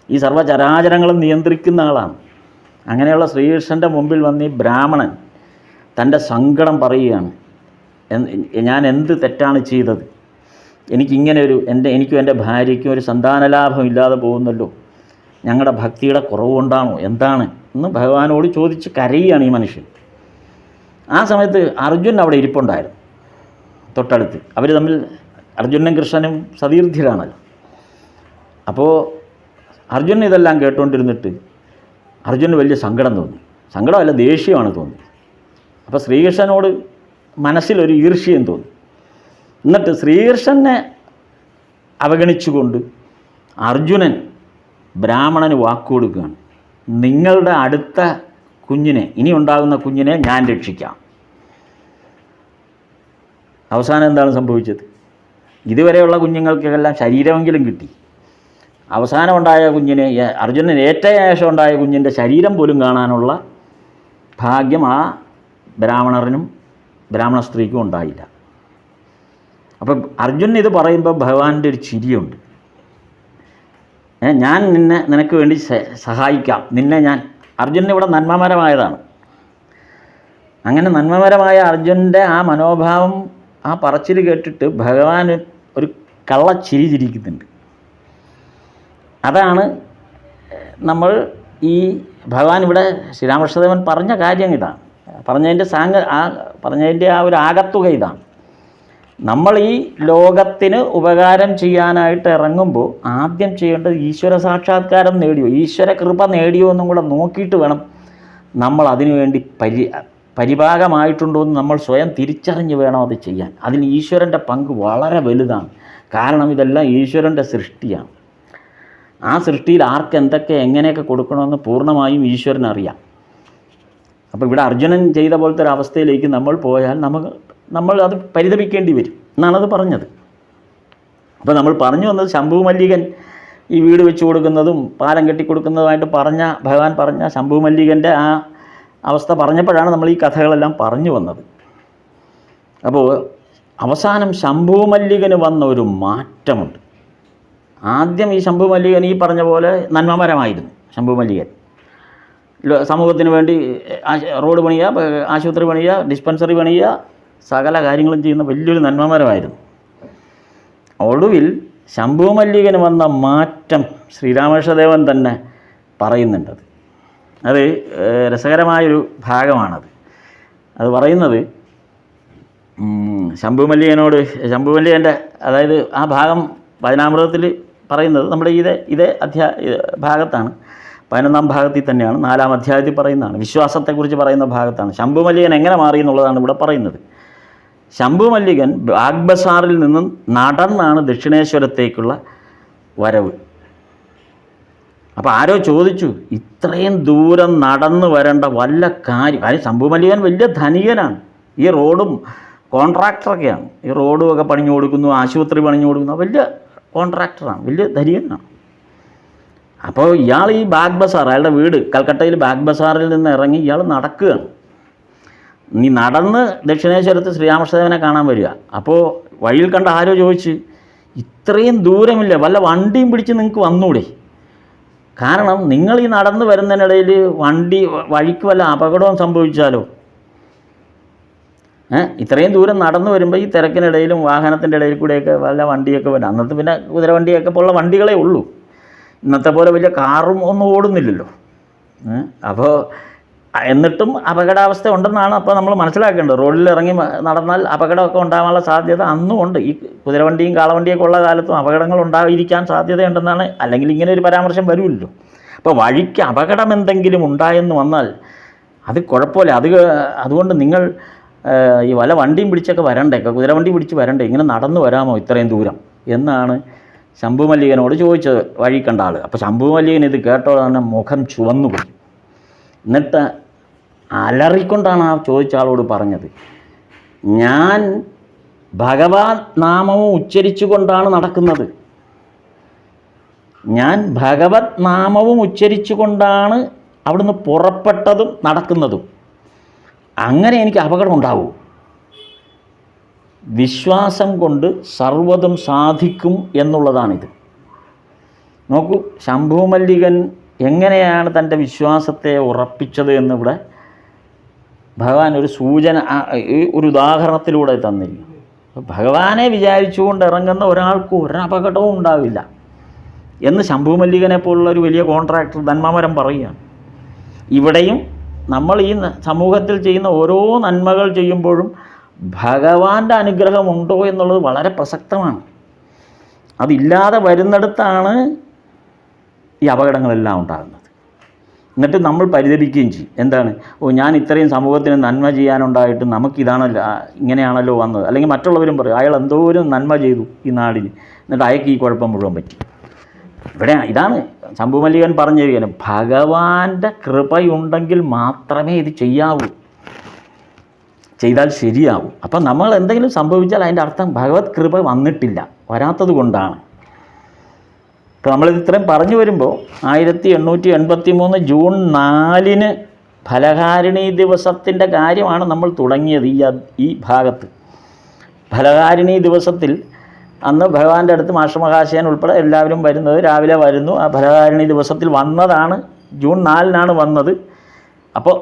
ഈ സർവ്വചരാചരങ്ങളും നിയന്ത്രിക്കുന്ന ആളാണ്. അങ്ങനെയുള്ള ശ്രീകൃഷ്ണൻ്റെ മുമ്പിൽ വന്ന് ഈ ബ്രാഹ്മണൻ തൻ്റെ സങ്കടം പറയുകയാണ്. ഞാൻ എന്ത് തെറ്റാണ് ചെയ്തത്? എനിക്കും എൻ്റെ ഭാര്യയ്ക്കും ഒരു സന്താനലാഭമില്ലാതെ പോകുന്നല്ലോ. ഞങ്ങളുടെ ഭക്തിയുടെ കുറവുകൊണ്ടാണോ എന്താണ് എന്ന് ഭഗവാനോട് ചോദിച്ച് കരയുകയാണ് ഈ മനുഷ്യൻ. ആ സമയത്ത് അർജുൻ അവിടെ ഇരിപ്പുണ്ടായിരുന്നു തൊട്ടടുത്ത്. അവർ തമ്മിൽ അർജുനും കൃഷ്ണനും സതീർത്ഥ്യരാണല്ലോ. അപ്പോൾ അർജുനൻ ഇതെല്ലാം കേട്ടുകൊണ്ടിരുന്നിട്ട് അർജുനന് വലിയ സങ്കടം തോന്നി. സങ്കടമല്ല, ദേഷ്യമാണ് തോന്നി. അപ്പോൾ ശ്രീകൃഷ്ണനോട് മനസ്സിലൊരു ഈർഷ്യം തോന്നി. എന്നിട്ട് ശ്രീകൃഷ്ണനെ അവഗണിച്ചുകൊണ്ട് അർജുനൻ ബ്രാഹ്മണന് വാക്കുകൊടുക്കുകയാണ്. നിങ്ങളുടെ അടുത്ത കുഞ്ഞിനെ, ഇനി ഉണ്ടാകുന്ന കുഞ്ഞിനെ ഞാൻ രക്ഷിക്കാം. അവസാനം എന്താണ് സംഭവിച്ചത്? ഇതുവരെയുള്ള കുഞ്ഞുങ്ങൾക്കെല്ലാം ശരീരമെങ്കിലും കിട്ടി. അവസാനം ഉണ്ടായ കുഞ്ഞിനെ, അർജുനൻ ഏറ്റവും ശേഷം ഉണ്ടായ കുഞ്ഞിൻ്റെ ശരീരം പോലും കാണാനുള്ള ഭാഗ്യം ആ ബ്രാഹ്മണ സ്ത്രീക്കും ഉണ്ടായില്ല. അപ്പം അർജുനൻ ഇത് പറയുമ്പോൾ ഭഗവാന്റെ ഒരു ചിരിയുണ്ട്. ഞാൻ നിനക്ക് വേണ്ടി സഹായിക്കാം, അർജുനൻ ഇവിടെ നന്മമരമായതാണ്. അങ്ങനെ നന്മമരമായ അർജുനൻ്റെ ആ മനോഭാവം, ആ പറച്ചിൽ കേട്ടിട്ട് ഭഗവാൻ ഒരു കള്ളച്ചിരി ചിരിക്കുന്നുണ്ട്. അതാണ് നമ്മൾ ഈ ഭഗവാൻ ഇവിടെ ശ്രീരാമകൃഷ്ണദേവൻ പറഞ്ഞ കാര്യം ഇതാണ്. പറഞ്ഞതിൻ്റെ ആ ഒരു ആകത്തുക ഇതാണ്. നമ്മൾ ഈ ലോകത്തിന് ഉപകാരം ചെയ്യാനായിട്ട് ഇറങ്ങുമ്പോൾ ആദ്യം ചെയ്യേണ്ടത് ഈശ്വര സാക്ഷാത്കാരം നേടിയോ, ഈശ്വര കൃപ നേടിയോ എന്നും കൂടെ നോക്കിയിട്ട് വേണം നമ്മൾ അതിനുവേണ്ടി പരിഭാഗമായിട്ടുണ്ടോ എന്ന് നമ്മൾ സ്വയം തിരിച്ചറിഞ്ഞ് വേണം അത് ചെയ്യാൻ. അതിന് ഈശ്വരൻ്റെ പങ്ക് വളരെ വലുതാണ്. കാരണം ഇതെല്ലാം ഈശ്വരൻ്റെ സൃഷ്ടിയാണ്. ആ സൃഷ്ടിയിൽ ആർക്ക് എന്തൊക്കെ എങ്ങനെയൊക്കെ കൊടുക്കണമെന്ന് പൂർണ്ണമായും ഈശ്വരനറിയാം. അപ്പോൾ ഇവിടെ അർജുനൻ ചെയ്ത പോലത്തെ ഒരു അവസ്ഥയിലേക്ക് നമ്മൾ പോയാൽ നമ്മൾ അത് പരിതപിക്കേണ്ടി വരും എന്നാണത് പറഞ്ഞത്. അപ്പോൾ നമ്മൾ പറഞ്ഞു വന്നത് ശംഭു മല്ലികൻ ഈ വീട് വെച്ച് കൊടുക്കുന്നതും പാലം കെട്ടിക്കൊടുക്കുന്നതുമായിട്ട് ഭഗവാൻ പറഞ്ഞ ശംഭു മല്ലികൻ്റെ ആ അവസ്ഥ പറഞ്ഞപ്പോഴാണ് നമ്മൾ ഈ കഥകളെല്ലാം പറഞ്ഞു വന്നത്. അപ്പോൾ അവസാനം ശംഭുമല്ലികന് വന്ന ഒരു മാറ്റമുണ്ട്. ആദ്യം ഈ ശംഭുമല്ലികൻ ഈ പറഞ്ഞ പോലെ നന്മമരമായിരുന്നു. ശംഭുമല്ലികൻ സമൂഹത്തിന് വേണ്ടി റോഡ് പണിയുക, ആശുപത്രി പണിയുക, ഡിസ്പെൻസറി പണിയുക, സകല കാര്യങ്ങളും ചെയ്യുന്ന വലിയൊരു നന്മമരമായിരുന്നു. ഒടുവിൽ ശംഭുമല്ലികന് വന്ന മാറ്റം ശ്രീരാമകൃഷ്ണദേവൻ തന്നെ പറയുന്നുണ്ടത്. അത് രസകരമായൊരു ഭാഗമാണത്. അത് പറയുന്നത് ശംഭുമല്ലികൻ്റെ അതായത് ആ ഭാഗം വചനാമൃതത്തിൽ പറയുന്നത് നമ്മുടെ ഇതേ ഭാഗത്താണ്. 11-ാം ഭാഗത്തിൽ തന്നെയാണ്, 4-ാം അധ്യായത്തിൽ പറയുന്നതാണ്. വിശ്വാസത്തെക്കുറിച്ച് പറയുന്ന ഭാഗത്താണ്. ശംഭുമല്ലികൻ എങ്ങനെ മാറി എന്നുള്ളതാണ് ഇവിടെ പറയുന്നത്. ശംഭുമല്ലികൻ ബാഗ്ബസാറിൽ നിന്നും നടന്നാണ് ദക്ഷിണേശ്വരത്തേക്കുള്ള വരവ്. അപ്പോൾ ആരോ ചോദിച്ചു, ഇത്രയും ദൂരം നടന്നു വരേണ്ട വല്ല കാര്യം ശംഭുമല്ലികൻ വലിയ ധനികനാണ്. ഈ റോഡും കോൺട്രാക്ടറൊക്കെയാണ്. ഈ റോഡും ഒക്കെ പണിഞ്ഞു കൊടുക്കുന്നു, ആശുപത്രി പണിഞ്ഞു കൊടുക്കുന്നു, വലിയ കോൺട്രാക്ടറാണ്, വലിയ ധനികനാണ്. അപ്പോൾ ഇയാൾ ഈ ബാഗ്ബസാർ, അയാളുടെ വീട് കൽക്കട്ടയിൽ ബാഗ്ബസാറിൽ നിന്ന് ഇറങ്ങി ഇയാൾ നടക്കുകയാണ്. നീ നടന്ന് ദക്ഷിണേശ്വരത്ത് ശ്രീരാമകൃഷ്ണദേവനെ കാണാൻ വരിക. അപ്പോൾ വഴിയിൽ കണ്ട ആരോ ചോദിച്ച്, ഇത്രയും ദൂരമില്ല, വല്ല വണ്ടിയും പിടിച്ച് നിങ്ങൾക്ക് വന്നൂടെ? കാരണം നിങ്ങൾ ഈ നടന്ന് വരുന്നതിനിടയിൽ വഴിക്ക് വല്ല അപകടവും സംഭവിച്ചാലോ? ഇത്രയും ദൂരം നടന്നു വരുമ്പോൾ ഈ തിരക്കിനിടയിലും വാഹനത്തിൻ്റെ ഇടയിൽ കൂടെയൊക്കെ വല്ല വണ്ടിയൊക്കെ വരാം. അന്നത്തെ പിന്നെ കുതിരവണ്ടിയൊക്കെ പോലുള്ള വണ്ടികളേ ഉള്ളൂ. ഇന്നത്തെ പോലെ വലിയ കാറും ഒന്നും ഓടുന്നില്ലല്ലോ. അപ്പോൾ എന്നിട്ടും അപകടാവസ്ഥ ഉണ്ടെന്നാണ് അപ്പോൾ നമ്മൾ മനസ്സിലാക്കേണ്ടത്. റോഡിൽ ഇറങ്ങി നടന്നാൽ അപകടമൊക്കെ ഉണ്ടാകാനുള്ള സാധ്യത അന്നും ഉണ്ട്. ഈ കുതിരവണ്ടിയും കാളവണ്ടിയൊക്കെ ഉള്ള കാലത്തും അപകടങ്ങൾ ഉണ്ടായിരിക്കാൻ സാധ്യതയുണ്ടെന്നാണ്, അല്ലെങ്കിൽ ഇങ്ങനെ ഒരു പരാമർശം വരുമല്ലോ. അപ്പോൾ വഴിക്ക് അപകടം എന്തെങ്കിലും ഉണ്ടായെന്ന് വന്നാൽ അത് കുഴപ്പമില്ല. അതുകൊണ്ട് നിങ്ങൾ ഈ വല്ല വണ്ടിയും പിടിച്ചൊക്കെ വരണ്ടേ, കുതിരവണ്ടി പിടിച്ച് വരണ്ടേ, ഇങ്ങനെ നടന്നു വരാമോ ഇത്രയും ദൂരം എന്നാണ് ശംഭുമല്ലികനോട് ചോദിച്ചത് വഴി കണ്ട ആൾ. അപ്പോൾ ശംഭുമല്ലികൻ ഇത് കേട്ടോ തന്നെ മുഖം ചുവന്നുപോയി. എന്നിട്ട് അലറിക്കൊണ്ടാണ് ആ ചോദിച്ച ആളോട് പറഞ്ഞത്, ഞാൻ ഭഗവാൻ നാമവും ഉച്ചരിച്ചു കൊണ്ടാണ് നടക്കുന്നത്. ഞാൻ ഭഗവത് നാമവും ഉച്ചരിച്ചു കൊണ്ടാണ് അവിടുന്ന് പുറപ്പെട്ടതും നടക്കുന്നതും. അങ്ങനെ എനിക്ക് അപകടം ഉണ്ടാവൂ? വിശ്വാസം കൊണ്ട് സർവ്വതും സാധിക്കും എന്നുള്ളതാണിത്. നോക്കൂ, ശംഭുമല്ലികൻ എങ്ങനെയാണ് തൻ്റെ വിശ്വാസത്തെ ഉറപ്പിച്ചത് എന്നിവിടെ ഭഗവാൻ ഒരു സൂചന, ഒരു ഉദാഹരണത്തിലൂടെ തന്നിരിക്കുന്നു. ഭഗവാനെ വിചാരിച്ചുകൊണ്ട് ഇറങ്ങുന്ന ഒരാൾക്ക് ഒരപകടവും ഉണ്ടാവില്ല എന്ന് ശംഭുമല്ലികനെ പോലുള്ള ഒരു വലിയ കോൺട്രാക്ടർ നന്മമരം പറയുകയാണ്. ഇവിടെയും നമ്മൾ ഈ സമൂഹത്തിൽ ചെയ്യുന്ന ഓരോ നന്മകൾ ചെയ്യുമ്പോഴും ഭഗവാന്റെ അനുഗ്രഹമുണ്ടോ എന്നുള്ളത് വളരെ പ്രസക്തമാണ്. അതില്ലാതെ വരുന്നിടത്താണ് ഈ അപകടങ്ങളെല്ലാം ഉണ്ടാകുന്നത്. എന്നിട്ട് നമ്മൾ പരിതപിക്കുകയും ചെയ്യും. എന്താണ്, ഞാൻ ഇത്രയും സമൂഹത്തിന് നന്മ ചെയ്യാനുണ്ടായിട്ട് നമുക്കിതാണല്ലോ, ഇങ്ങനെയാണല്ലോ വന്നത്. അല്ലെങ്കിൽ മറ്റുള്ളവരും പറയും, അയാൾ എന്തോരം നന്മ ചെയ്തു ഈ നാടിന്, എന്നിട്ട് അയാൾക്ക് ഈ കുഴപ്പം മുഴുവൻ പറ്റി. ഇവിടെ ഇതാണ് ശംഭുമല്ലികൻ പറഞ്ഞു തരികയാണ്, ഭഗവാന്റെ കൃപയുണ്ടെങ്കിൽ മാത്രമേ ഇത് ചെയ്യാവൂ, ചെയ്താൽ ശരിയാവൂ. അപ്പം നമ്മൾ എന്തെങ്കിലും സംഭവിച്ചാൽ അതിൻ്റെ അർത്ഥം ഭഗവത് കൃപ വന്നിട്ടില്ല, വരാത്തത് കൊണ്ടാണ്. ഇപ്പോൾ നമ്മളിത് ഇത്രയും പറഞ്ഞു വരുമ്പോൾ 1883 ജൂൺ 4 ഫലഹാരിണി ദിവസത്തിൻ്റെ കാര്യമാണ് നമ്മൾ തുടങ്ങിയത്. ഈ ഭാഗത്ത് ഫലഹാരിണി ദിവസത്തിൽ അന്ന് ഭഗവാന്റെ അടുത്ത് മാഷമഹാശയൻ ഉൾപ്പെടെ എല്ലാവരും വരുന്നത് രാവിലെ വരുന്നു. ആ ഫലഹാരിണി ദിവസത്തിൽ വന്നതാണ്, ജൂൺ 4 വന്നത്. അപ്പോൾ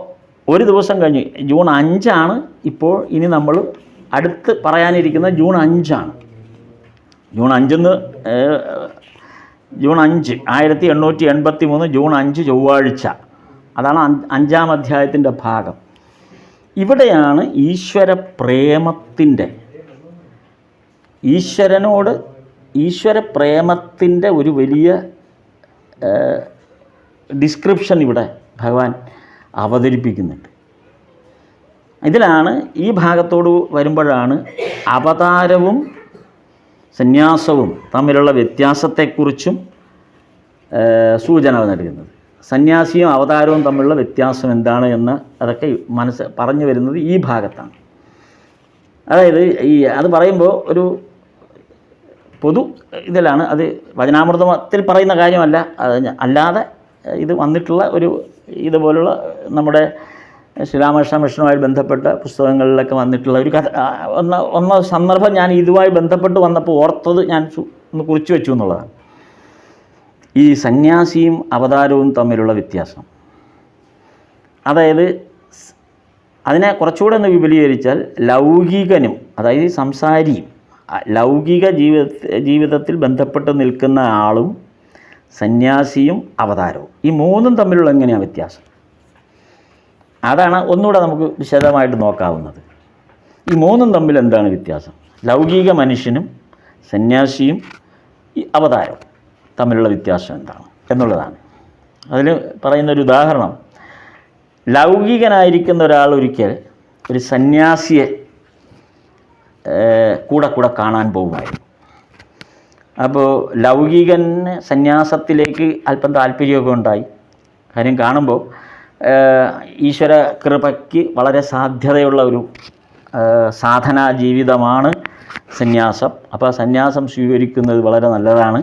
ഒരു ദിവസം കഴിഞ്ഞ് ജൂൺ 5 ഇപ്പോൾ ഇനി നമ്മൾ അടുത്ത് പറയാനിരിക്കുന്നത് ജൂൺ 5. ജൂൺ 1883 ജൂൺ 5 ചൊവ്വാഴ്ച. അതാണ് 5-ാം അധ്യായത്തിൻ്റെ ഭാഗം. ഇവിടെയാണ് ഈശ്വരപ്രേമത്തിൻ്റെ ഒരു വലിയ ഡിസ്ക്രിപ്ഷൻ ഇവിടെ ഭഗവാൻ അവതരിപ്പിക്കുന്നുണ്ട്. ഇതിലാണ് ഈ ഭാഗത്തോട് വരുമ്പോഴാണ് അവതാരവും സന്യാസവും തമ്മിലുള്ള വ്യത്യാസത്തെക്കുറിച്ചും സൂചന നൽകുന്നത്. സന്യാസിയും അവതാരവും തമ്മിലുള്ള വ്യത്യാസം എന്താണ് എന്ന് അതൊക്കെ പറഞ്ഞു വരുന്നത് ഈ ഭാഗത്താണ്. അതായത് അത് പറയുമ്പോൾ ഒരു പൊതു ഇതിലാണ്, അത് വചനാമൃതത്തിൽ പറയുന്ന കാര്യമല്ല, അല്ലാതെ ഇത് വന്നിട്ടുള്ള ഒരു ഇതുപോലുള്ള നമ്മുടെ ശ്രീരാമകൃഷ്ണ മിഷനുമായി ബന്ധപ്പെട്ട പുസ്തകങ്ങളിലൊക്കെ വന്നിട്ടുള്ള ഒരു കഥ, ഒന്ന് സന്ദർഭം ഞാൻ ഇതുമായി ബന്ധപ്പെട്ട് വന്നപ്പോൾ ഓർത്തത് ഞാൻ ഒന്ന് കുറിച്ച് വെച്ചു എന്നുള്ളതാണ്. ഈ സന്യാസിയും അവതാരവും തമ്മിലുള്ള വ്യത്യാസം. അതായത് അതിനെ കുറച്ചുകൂടെ ഒന്ന് വിപുലീകരിച്ചാൽ ലൗകികനും, അതായത് സംസാരിയും ലൗകിക ജീവിതത്തിൽ ബന്ധപ്പെട്ട് നിൽക്കുന്ന ആളും സന്യാസിയും അവതാരവും, ഈ മൂന്നും തമ്മിലുള്ള എങ്ങനെയാണ് വ്യത്യാസം? അതാണ് ഒന്നുകൂടെ നമുക്ക് വിശദമായിട്ട് നോക്കാവുന്നത്. ഈ മൂന്നും തമ്മിൽ എന്താണ് വ്യത്യാസം? ലൗകിക മനുഷ്യനും സന്യാസിയും ഈ അവതാരവും തമ്മിലുള്ള വ്യത്യാസം എന്താണ് എന്നുള്ളതാണ്. അതിൽ പറയുന്നൊരു ഉദാഹരണം, ലൗകികനായിരിക്കുന്ന ഒരാൾ ഒരിക്കൽ ഒരു സന്യാസിയെ കൂടെ കാണാൻ പോകുമായിരുന്നു. അപ്പോൾ ലൗകികന് സന്യാസത്തിലേക്ക് അല്പം താല്പര്യമൊക്കെ ഉണ്ടായി. കാര്യം കാണുമ്പോൾ ഈശ്വര കൃപയ്ക്ക് വളരെ സാധ്യതയുള്ള ഒരു സാധനാ ജീവിതമാണ് സന്യാസം. അപ്പോൾ സന്യാസം സ്വീകരിക്കുന്നത് വളരെ നല്ലതാണ്.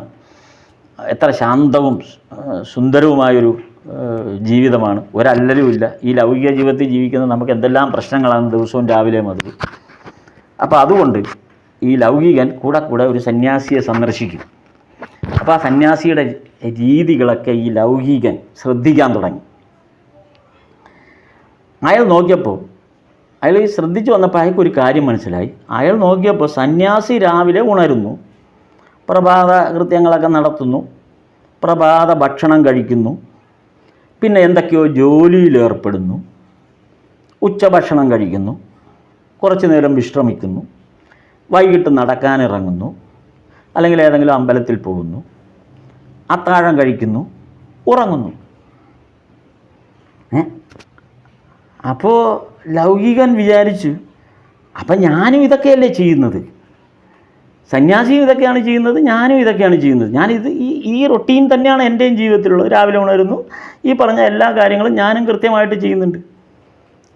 എത്ര ശാന്തവും സുന്ദരവുമായൊരു ജീവിതമാണ്, ഒരല്ലലുമില്ല. ഈ ലൗകിക ജീവിതത്തിൽ ജീവിക്കുന്നത് നമുക്ക് എന്തെല്ലാം പ്രശ്നങ്ങളാണ് ദിവസവും രാവിലെ മുതൽ. അപ്പോൾ അതുകൊണ്ട് ഈ ലൗകികൻ കൂടെ ഒരു സന്യാസിയെ സന്ദർശിക്കും. അപ്പോൾ ആ സന്യാസിയുടെ രീതികളൊക്കെ ഈ ലൗകികൻ ശ്രദ്ധിക്കാൻ തുടങ്ങി. അയാൾ നോക്കിയപ്പോൾ, അയാൾ ശ്രദ്ധിച്ചു വന്നപ്പോൾ അയാൾക്കൊരു കാര്യം മനസ്സിലായി. അയാൾ നോക്കിയപ്പോൾ സന്യാസി രാവിലെ ഉണരുന്നു, പ്രഭാത കൃത്യങ്ങളൊക്കെ നടത്തുന്നു, പ്രഭാത ഭക്ഷണം കഴിക്കുന്നു, പിന്നെ എന്തൊക്കെയോ ജോലിയിലേർപ്പെടുന്നു, ഉച്ചഭക്ഷണം കഴിക്കുന്നു, കുറച്ച് നേരം വിശ്രമിക്കുന്നു, വൈകിട്ട് നടക്കാനിറങ്ങുന്നു, അല്ലെങ്കിൽ ഏതെങ്കിലും അമ്പലത്തിൽ പോകുന്നു, അത്താഴം കഴിക്കുന്നു, ഉറങ്ങുന്നു. അപ്പോൾ ലൗകികൻ വിചാരിച്ചു, അപ്പം ഞാനും ഇതൊക്കെയല്ലേ ചെയ്യുന്നത്, സന്യാസിയും ഇതൊക്കെയാണ് ചെയ്യുന്നത്, ഞാനും ഇതൊക്കെയാണ് ചെയ്യുന്നത്, ഞാനിത് ഈ റൊട്ടീൻ തന്നെയാണ് എൻ്റെയും ജീവിതത്തിലുള്ളത്. രാവിലെ ഉണരുന്നു, ഈ പറഞ്ഞ എല്ലാ കാര്യങ്ങളും ഞാനും കൃത്യമായിട്ട് ചെയ്യുന്നുണ്ട്.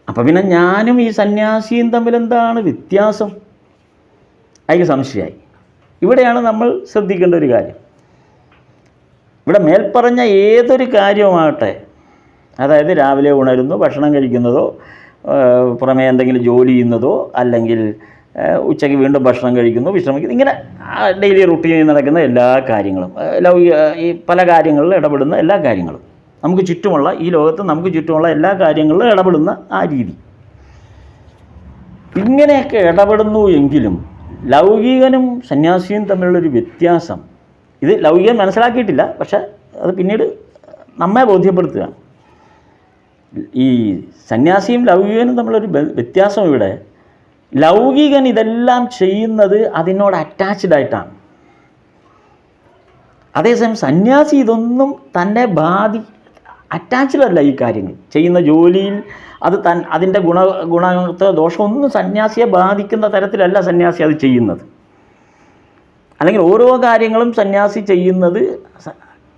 അപ്പം പിന്നെ ഞാനും ഈ സന്യാസിയും തമ്മിൽ എന്താണ് വ്യത്യാസം? അതിന് സംശയമായി. ഇവിടെയാണ് നമ്മൾ ശ്രദ്ധിക്കേണ്ട ഒരു കാര്യം. ഇവിടെ മേൽപ്പറഞ്ഞ ഏതൊരു കാര്യവുമാകട്ടെ, അതായത് രാവിലെ ഉണരുന്നു, ഭക്ഷണം കഴിക്കുന്നതോ, പുറമേ എന്തെങ്കിലും ജോലി ചെയ്യുന്നതോ, അല്ലെങ്കിൽ ഉച്ചയ്ക്ക് വീണ്ടും ഭക്ഷണം കഴിക്കുന്നു, വിശ്രമിക്കുന്നു, ഇങ്ങനെ ഡെയിലി റുട്ടീനിൽ നടക്കുന്ന എല്ലാ കാര്യങ്ങളും, ഈ പല കാര്യങ്ങളിൽ ഇടപെടുന്ന എല്ലാ കാര്യങ്ങളും, നമുക്ക് ചുറ്റുമുള്ള ഈ ലോകത്ത് നമുക്ക് ചുറ്റുമുള്ള എല്ലാ കാര്യങ്ങളിലും ഇടപെടുന്ന ആ രീതി, ഇങ്ങനെയൊക്കെ ഇടപെടുന്നു എങ്കിലും ലൗകികനും സന്യാസിയും തമ്മിലുള്ളൊരു വ്യത്യാസം, ഇത് ലൗകികൻ മനസ്സിലാക്കിയിട്ടില്ല, പക്ഷെ അത് പിന്നീട് നമ്മെ ബോധ്യപ്പെടുത്തുകയാണ്. ഈ സന്യാസിയും ലൗകികനും തമ്മിലൊരു വ്യത്യാസം ഇവിടെ, ലൗകികൻ ഇതെല്ലാം ചെയ്യുന്നത് അതിനോട് അറ്റാച്ച്ഡ് ആയിട്ടാണ്. അതേസമയം സന്യാസി ഇതൊന്നും തന്നെ അറ്റാച്ച്ഡ് അല്ല. ഈ കാര്യങ്ങൾ ചെയ്യുന്ന ജോലിയിൽ അത് അതിൻ്റെ ഗുണത്തെ ദോഷമൊന്നും സന്യാസിയെ ബാധിക്കുന്ന തരത്തിലല്ല സന്യാസി അത് ചെയ്യുന്നത്. അല്ലെങ്കിൽ ഓരോ കാര്യങ്ങളും സന്യാസി ചെയ്യുന്നത്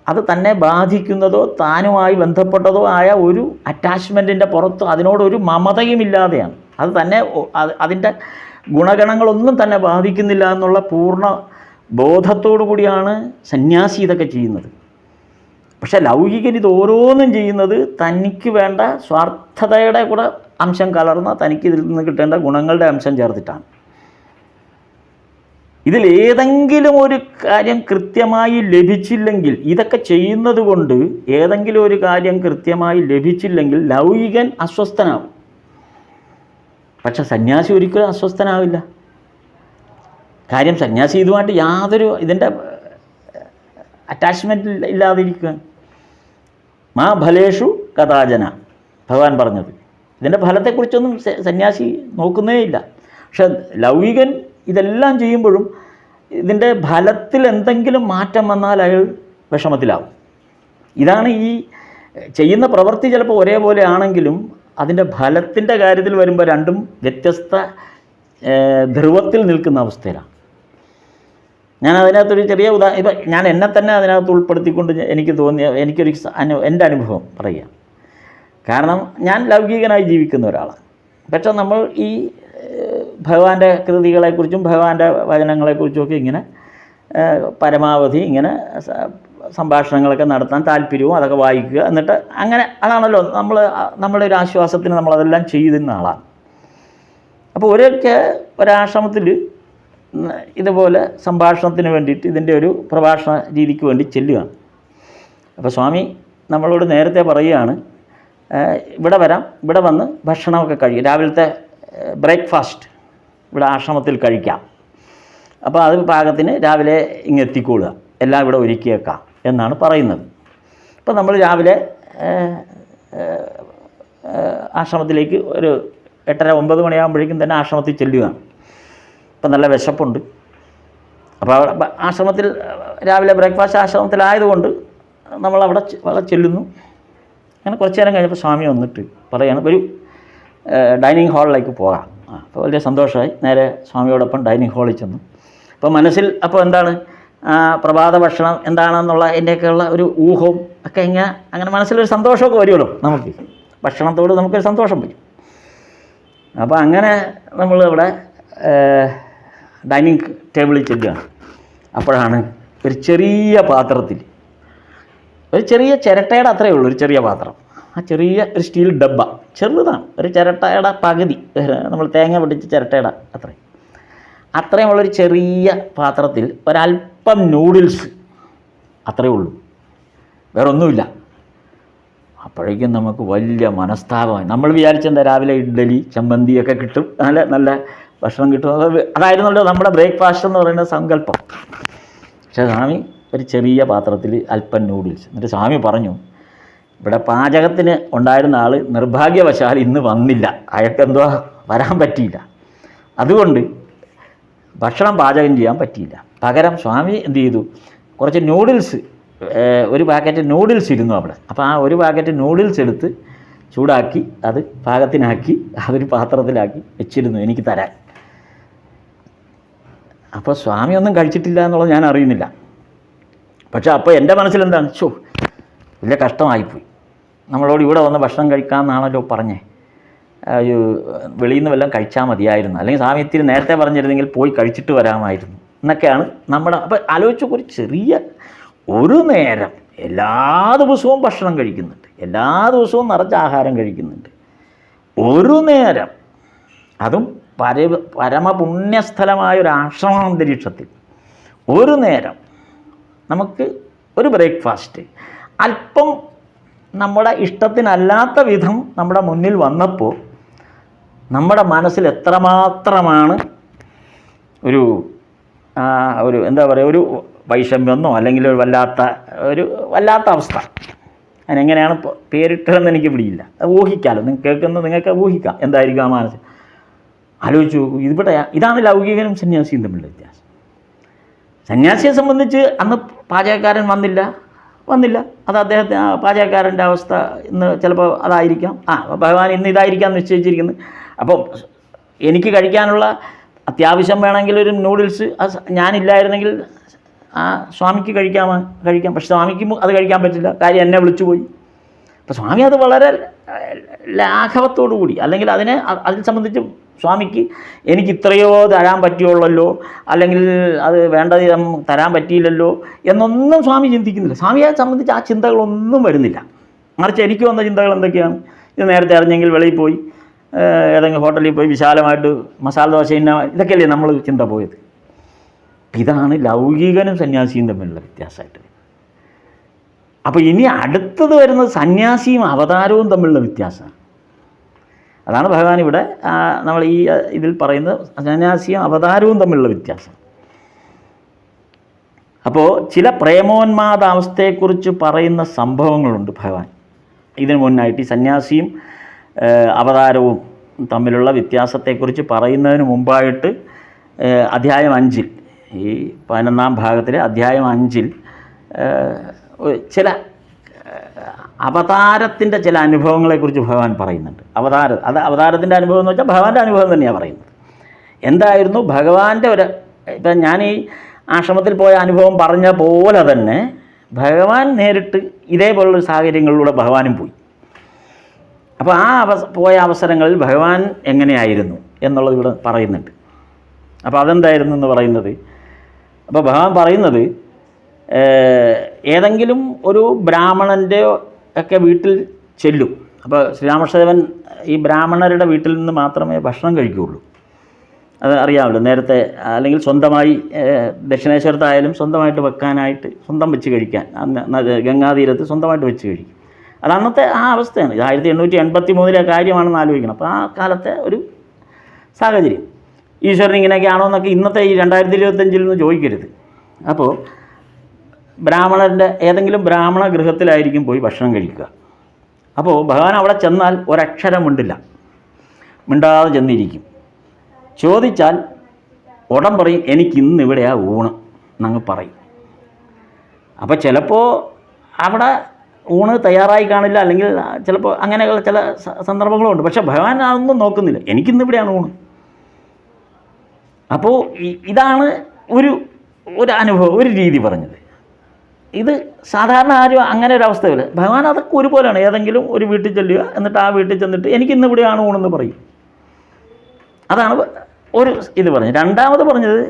അത് തന്നെ ബാധിക്കുന്നതോ താനുമായി ബന്ധപ്പെട്ടതോ ആയ ഒരു അറ്റാച്ച്മെൻറ്റിൻ്റെ പുറത്ത് അതിനോടൊരു മമതയുമില്ലാതെയാണ്. അത് തന്നെ അതിൻ്റെ ഗുണഗണങ്ങളൊന്നും തന്നെ ബാധിക്കുന്നില്ല എന്നുള്ള പൂർണ്ണ ബോധത്തോടു കൂടിയാണ് സന്യാസി ഇതൊക്കെ ചെയ്യുന്നത്. പക്ഷെ ലൗകികൻ ഇത് ഓരോന്നും ചെയ്യുന്നത് തനിക്ക് വേണ്ട സ്വാർത്ഥതയുടെ കൂടെ അംശം കലർന്ന, തനിക്ക് ഇതിൽ നിന്ന് കിട്ടേണ്ട ഗുണങ്ങളുടെ അംശം ചേർത്തിട്ടാണ്. ഇതിലേതെങ്കിലും ഒരു കാര്യം കൃത്യമായി ലഭിച്ചില്ലെങ്കിൽ, ഇതൊക്കെ ചെയ്യുന്നത് കൊണ്ട് ഏതെങ്കിലും ഒരു കാര്യം കൃത്യമായി ലഭിച്ചില്ലെങ്കിൽ ലൗകികൻ അസ്വസ്ഥനാവും. പക്ഷെ സന്യാസി ഒരിക്കലും അസ്വസ്ഥനാവില്ല. കാര്യം സന്യാസി ഇതുമായിട്ട് യാതൊരു ഇതിൻ്റെ അറ്റാച്ച്മെൻറ്റ് ഇല്ലാതിരിക്കുക. മാ ഫലേഷു കഥാചന ഭഗവാൻ പറഞ്ഞത്, ഇതിൻ്റെ ഫലത്തെക്കുറിച്ചൊന്നും സന്യാസി നോക്കുന്നേ ഇല്ല. പക്ഷെ ലൗകികൻ ഇതെല്ലാം ചെയ്യുമ്പോഴും ഇതിൻ്റെ ഫലത്തിൽ എന്തെങ്കിലും മാറ്റം വന്നാൽ അയാൾ വിഷമത്തിലാവും. ഇതാണ് ഈ ചെയ്യുന്ന പ്രവൃത്തി ചിലപ്പോൾ ഒരേപോലെ ആണെങ്കിലും അതിൻ്റെ ഫലത്തിൻ്റെ കാര്യത്തിൽ വരുമ്പോൾ രണ്ടും വ്യത്യസ്ത ധ്രുവത്തിൽ നിൽക്കുന്ന അവസ്ഥയിലാണ്. ഞാൻ അതിനകത്തൊരു ചെറിയ ഇപ്പം ഞാൻ എന്നെ തന്നെ അതിനകത്ത് ഉൾപ്പെടുത്തിക്കൊണ്ട് എനിക്ക് തോന്നിയ എൻ്റെ അനുഭവം പറയുക. കാരണം ഞാൻ ലൗകികനായി ജീവിക്കുന്ന ഒരാളാണ്. പക്ഷേ നമ്മൾ ഈ ഭഗവാന്റെ കൃതികളെക്കുറിച്ചും ഭഗവാന്റെ വചനങ്ങളെക്കുറിച്ചുമൊക്കെ ഇങ്ങനെ പരമാവധി ഇങ്ങനെ സംഭാഷണങ്ങളൊക്കെ നടത്താൻ താല്പര്യവും അതൊക്കെ വായിക്കുക. എന്നിട്ട് അങ്ങനെ അതാണല്ലോ നമ്മുടെ ഒരു ആശ്വാസത്തിന് നമ്മളതെല്ലാം ചെയ്യുന്ന ആളാണ്. അപ്പോൾ ഒരാശ്രമത്തിൽ ഇതുപോലെ സംഭാഷണത്തിന് വേണ്ടിയിട്ട് ഇതിൻ്റെ ഒരു പ്രഭാഷണ രീതിക്ക് വേണ്ടി ചെല്ലുകയാണ്. അപ്പോൾ സ്വാമി നമ്മളോട് നേരത്തെ പറയുകയാണ്, ഇവിടെ വരാം, ഇവിടെ വന്ന് ഭക്ഷണമൊക്കെ കഴിയും, രാവിലത്തെ ബ്രേക്ക്ഫാസ്റ്റ് ഇവിടെ ആശ്രമത്തിൽ കഴിക്കാം. അപ്പോൾ അത് പാകത്തിന് രാവിലെ ഇങ്ങെത്തിക്കൊള്ളുക, എല്ലാം ഇവിടെ ഒരുക്കിയേക്കാം എന്നാണ് പറയുന്നത്. അപ്പോൾ നമ്മൾ രാവിലെ ആശ്രമത്തിലേക്ക് ഒരു 8:30-9 മണിയാകുമ്പോഴേക്കും തന്നെ ആശ്രമത്തിൽ ചെല്ലുകയാണ്. അപ്പം നല്ല വിശപ്പുണ്ട്. അപ്പോൾ അവിടെ ആശ്രമത്തിൽ രാവിലെ ബ്രേക്ക്ഫാസ്റ്റ് ആശ്രമത്തിലായതുകൊണ്ട് നമ്മളവിടെ ചെല്ലുന്നു. അങ്ങനെ കുറച്ച് നേരം കഴിഞ്ഞപ്പോൾ സ്വാമി വന്നിട്ട് പറയാണ്, ഒരു ഡൈനിങ് ഹാളിലേക്ക് പോകാം. അപ്പോൾ വലിയ സന്തോഷമായി. നേരെ സ്വാമിയോടൊപ്പം ഡൈനിങ് ഹാളിൽ ചെന്നു. അപ്പോൾ മനസ്സിൽ അപ്പോൾ എന്താണ് പ്രഭാത ഭക്ഷണം എന്താണെന്നുള്ള അതിൻ്റെയൊക്കെയുള്ള ഒരു ഊഹവും ഒക്കെ അങ്ങനെ മനസ്സിലൊരു സന്തോഷമൊക്കെ വരുമല്ലോ നമുക്ക്, ഭക്ഷണത്തോട് നമുക്കൊരു സന്തോഷം വരും. അപ്പോൾ അങ്ങനെ നമ്മൾ ഇവിടെ ഡൈനിങ് ടേബിളിൽ ചെല്ലുകയാണ്. അപ്പോഴാണ് ഒരു ചെറിയ പാത്രത്തിൽ ഒരു ചെറിയ ചിരട്ടയുടെ അത്രയേ ഉള്ളൂ, ഒരു ചെറിയ പാത്രം. ആ ചെറിയ ഒരു സ്റ്റീൽ ഡബ്ബ, ചെറുതാണ്, ഒരു ചിരട്ടയുടെ പകുതി, നമ്മൾ തേങ്ങ പിടിച്ച ചിരട്ടയുടെ അത്രയുമുള്ളൊരു ചെറിയ പാത്രത്തിൽ ഒരല്പം നൂഡിൽസ്, അത്രയേ ഉള്ളൂ, വേറെ ഒന്നുമില്ല. അപ്പോഴേക്കും നമുക്ക് വലിയ മനസ്താപമായി. നമ്മൾ വിചാരിച്ചെന്താ രാവിലെ ഇഡ്ഡലി ചമ്മന്തിയൊക്കെ കിട്ടും, നല്ല ഭക്ഷണം കിട്ടും, അതായിരുന്നല്ലോ നമ്മുടെ ബ്രേക്ക്ഫാസ്റ്റ് എന്ന് പറയുന്ന സങ്കല്പം. പക്ഷേ സ്വാമി ഒരു ചെറിയ പാത്രത്തിൽ അല്പം നൂഡിൽസ്. എന്നിട്ട് സ്വാമി പറഞ്ഞു, ഇവിടെ പാചകത്തിന് ഉണ്ടായിരുന്ന ആൾ നിർഭാഗ്യവശാൽ ഇന്ന് വന്നില്ല, അയാൾക്കെന്തോ വരാൻ പറ്റിയില്ല, അതുകൊണ്ട് ഭക്ഷണം പാചകം ചെയ്യാൻ പറ്റിയില്ല. പകരം സ്വാമി എന്ത് ചെയ്തു, കുറച്ച് നൂഡിൽസ്, ഒരു പാക്കറ്റ് നൂഡിൽസ് ഇരുന്നു അവിടെ. അപ്പോൾ ആ ഒരു പാക്കറ്റ് നൂഡിൽസ് എടുത്ത് ചൂടാക്കി അത് പാകത്തിനാക്കി അതൊരു പാത്രത്തിലാക്കി വെച്ചിരുന്നു എനിക്ക് തരാൻ. അപ്പോൾ സ്വാമി ഒന്നും കഴിച്ചിട്ടില്ല എന്നുള്ളത് ഞാൻ അറിയുന്നില്ല. പക്ഷേ അപ്പോൾ എൻ്റെ മനസ്സിലെന്താണ്, വലിയ കഷ്ടമായിപ്പോയി, നമ്മളോട് ഇവിടെ വന്ന് ഭക്ഷണം കഴിക്കാമെന്നാണല്ലോ പറഞ്ഞേ, വെളിയിൽ നിന്ന് വല്ലതും കഴിച്ചാൽ മതിയായിരുന്നു, അല്ലെങ്കിൽ സ്വാമി ഇത്തിരി നേരത്തെ പറഞ്ഞിരുന്നെങ്കിൽ പോയി കഴിച്ചിട്ട് വരാമായിരുന്നു എന്നൊക്കെയാണ് നമ്മുടെ. അപ്പോൾ ആലോചിച്ചു, ഒരു ചെറിയ ഒരു നേരം എല്ലാ ദിവസവും ഭക്ഷണം കഴിക്കുന്നുണ്ട്, എല്ലാ ദിവസവും നിറച്ച ആഹാരം കഴിക്കുന്നുണ്ട്, ഒരു നേരം, അതും പരമപുണ്യസ്ഥലമായ ഒരു ആശ്രമാന്തരീക്ഷത്തിൽ ഒരു നേരം നമുക്ക് ഒരു ബ്രേക്ക്ഫാസ്റ്റ് അല്പം നമ്മുടെ ഇഷ്ടത്തിനല്ലാത്ത വിധം നമ്മുടെ മുന്നിൽ വന്നപ്പോൾ നമ്മുടെ മനസ്സിൽ എത്രമാത്രമാണ് ഒരു എന്താ പറയുക, ഒരു വൈഷമ്യെന്നോ അല്ലെങ്കിൽ ഒരു വല്ലാത്ത അവസ്ഥ. അതിനെങ്ങനെയാണ് പേരിട്ടതെന്ന് എനിക്ക് പിടിയില്ല, ഊഹിക്കാമല്ലോ, നിങ്ങൾക്ക് ഊഹിക്കാം എന്തായിരിക്കും ആ മനസ്സിൽ. ആലോചിച്ചു നോക്കൂ, ഇതാണ് ലൗകികനും സന്യാസിയും തമ്മിലുള്ള വ്യത്യാസം. സന്യാസിയെ സംബന്ധിച്ച് അന്ന് പാചകക്കാരൻ വന്നില്ല, അത് അദ്ദേഹത്തെ പാചകക്കാരൻ്റെ അവസ്ഥ ഇന്ന് ചിലപ്പോൾ അതായിരിക്കാം, ഭഗവാൻ ഇന്ന് ഇതായിരിക്കാം നിശ്ചയിച്ചിരിക്കുന്നത്. അപ്പം എനിക്ക് കഴിക്കാനുള്ള അത്യാവശ്യം വേണമെങ്കിൽ ഒരു നൂഡിൽസ് ഞാനില്ലായിരുന്നെങ്കിൽ ആ സ്വാമിക്ക് കഴിക്കാം. പക്ഷെ സ്വാമിക്ക് അത് കഴിക്കാൻ പറ്റില്ല, കാര്യം എന്നെ വിളിച്ചു പോയി. അപ്പോൾ സ്വാമി അത് വളരെ ലാഘവത്തോടു കൂടി, അല്ലെങ്കിൽ അതിൽ സംബന്ധിച്ച് സ്വാമിക്ക് എനിക്ക് ഇത്രയോ തരാൻ പറ്റിയുള്ളല്ലോ, അല്ലെങ്കിൽ അത് വേണ്ട വിധം തരാൻ പറ്റിയില്ലല്ലോ എന്നൊന്നും സ്വാമി ചിന്തിക്കുന്നില്ല. സ്വാമിയെ സംബന്ധിച്ച് ആ ചിന്തകളൊന്നും വരുന്നില്ല. മറിച്ച് എനിക്ക് വന്ന ചിന്തകൾ എന്തൊക്കെയാണ്, ഇത് നേരത്തെ അറിഞ്ഞെങ്കിൽ വെളിയിൽ പോയി ഏതെങ്കിലും ഹോട്ടലിൽ പോയി വിശാലമായിട്ട് മസാല ദോശ ഇതൊക്കെയല്ലേ നമ്മൾ ചിന്ത പോയത്. ഇതാണ് ലൗകികനും സന്യാസിയും തമ്മിലുള്ള വ്യത്യാസമായിട്ട്. അപ്പോൾ ഇനി അടുത്തത് വരുന്നത് സന്യാസിയും അവതാരവും തമ്മിലുള്ള വ്യത്യാസമാണ്. അതാണ് ഭഗവാൻ ഇവിടെ നമ്മൾ ഈ ഇതിൽ പറയുന്നത്, സന്യാസിയും അവതാരവും തമ്മിലുള്ള വ്യത്യാസം. അപ്പോൾ ചില പ്രേമോന്മാദാവസ്ഥയെക്കുറിച്ച് പറയുന്ന സംഭവങ്ങളുണ്ട് ഭഗവാൻ ഇതിനു മുന്നായിട്ട്. ഈ സന്യാസിയും അവതാരവും തമ്മിലുള്ള വ്യത്യാസത്തെക്കുറിച്ച് പറയുന്നതിന് മുമ്പായിട്ട് അധ്യായം 5 ഈ 11-ാം ഭാഗത്തിലെ അധ്യായം 5 ചില അവതാരത്തിൻ്റെ ചില അനുഭവങ്ങളെക്കുറിച്ച് ഭഗവാൻ പറയുന്നുണ്ട്. അവതാരത്തിൻ്റെ അനുഭവം എന്ന് വെച്ചാൽ ഭഗവാന്റെ അനുഭവം തന്നെയാണ് പറയുന്നത്. എന്തായിരുന്നു ഭഗവാന്റെ ഇപ്പം ഞാൻ ഈ ആശ്രമത്തിൽ പോയ അനുഭവം പറഞ്ഞ പോലെ തന്നെ ഭഗവാൻ നേരിട്ട് ഇതേപോലുള്ളൊരു സാഹചര്യങ്ങളിലൂടെ ഭഗവാനും പോയി. അപ്പോൾ ആ പോയ അവസരങ്ങളിൽ ഭഗവാൻ എങ്ങനെയായിരുന്നു എന്നുള്ളത് ഇവിടെ പറയുന്നുണ്ട്. അപ്പോൾ അതെന്തായിരുന്നു എന്ന് പറയുന്നത്, അപ്പോൾ ഭഗവാൻ പറയുന്നത് ഏതെങ്കിലും ഒരു ബ്രാഹ്മണൻ്റെ ഒക്കെ വീട്ടിൽ ചെല്ലും. അപ്പോൾ ശ്രീരാമകൃഷ്ണദേവൻ ഈ ബ്രാഹ്മണരുടെ വീട്ടിൽ നിന്ന് മാത്രമേ ഭക്ഷണം കഴിക്കുകയുള്ളൂ. അത് അറിയാമല്ലോ. നേരത്തെ അല്ലെങ്കിൽ സ്വന്തമായി ദക്ഷിണേശ്വരത്തായാലും സ്വന്തമായിട്ട് വെക്കാനായിട്ട് സ്വന്തം വെച്ച് കഴിക്കാൻ, ഗംഗാതീരത്ത് സ്വന്തമായിട്ട് വെച്ച് കഴിക്കും. അത് അന്നത്തെ ആ അവസ്ഥയാണ്. 1883 കാര്യമാണെന്ന് ആലോചിക്കണം. അപ്പോൾ ആ കാലത്തെ ഒരു സാഹചര്യം. ഈശ്വരൻ ഇങ്ങനെയൊക്കെയാണോ എന്നൊക്കെ ഇന്നത്തെ ഈ 2025 നിന്ന് ചോദിക്കരുത്. അപ്പോൾ ബ്രാഹ്മണൻ്റെ ഏതെങ്കിലും ബ്രാഹ്മണ ഗൃഹത്തിലായിരിക്കും പോയി ഭക്ഷണം കഴിക്കുക. അപ്പോൾ ഭഗവാൻ അവിടെ ചെന്നാൽ ഒരക്ഷരം മിണ്ടാതെ ചെന്നിരിക്കും. ചോദിച്ചാൽ ഉടൻ പറയും, എനിക്കിന്ന് ഇവിടെയാ ഊണ് എന്നങ്ങ് പറയും. അപ്പോൾ ചിലപ്പോൾ അവിടെ ഊണ് തയ്യാറായി കാണില്ല, അല്ലെങ്കിൽ ചിലപ്പോൾ അങ്ങനെയുള്ള ചില സന്ദർഭങ്ങളുണ്ട്. പക്ഷേ ഭഗവാൻ അതൊന്നും നോക്കുന്നില്ല, എനിക്കിന്ന് ഇവിടെയാണ് ഊണ്. അപ്പോൾ ഇതാണ് ഒരു അനുഭവം, ഒരു രീതി പറഞ്ഞത്. ഇത് സാധാരണ ആരും അങ്ങനെ ഒരു അവസ്ഥയില്ല. ഭഗവാൻ അതൊക്കെ ഒരുപോലെയാണ്. ഏതെങ്കിലും ഒരു വീട്ടിൽ ചെല്ലുക, എന്നിട്ട് ആ വീട്ടിൽ ചെന്നിട്ട് എനിക്കിന്ന് ഇവിടെയാണ് ഊണെന്ന് പറയും. അതാണ് ഒരു ഇത് പറഞ്ഞത്. രണ്ടാമത് പറഞ്ഞത്,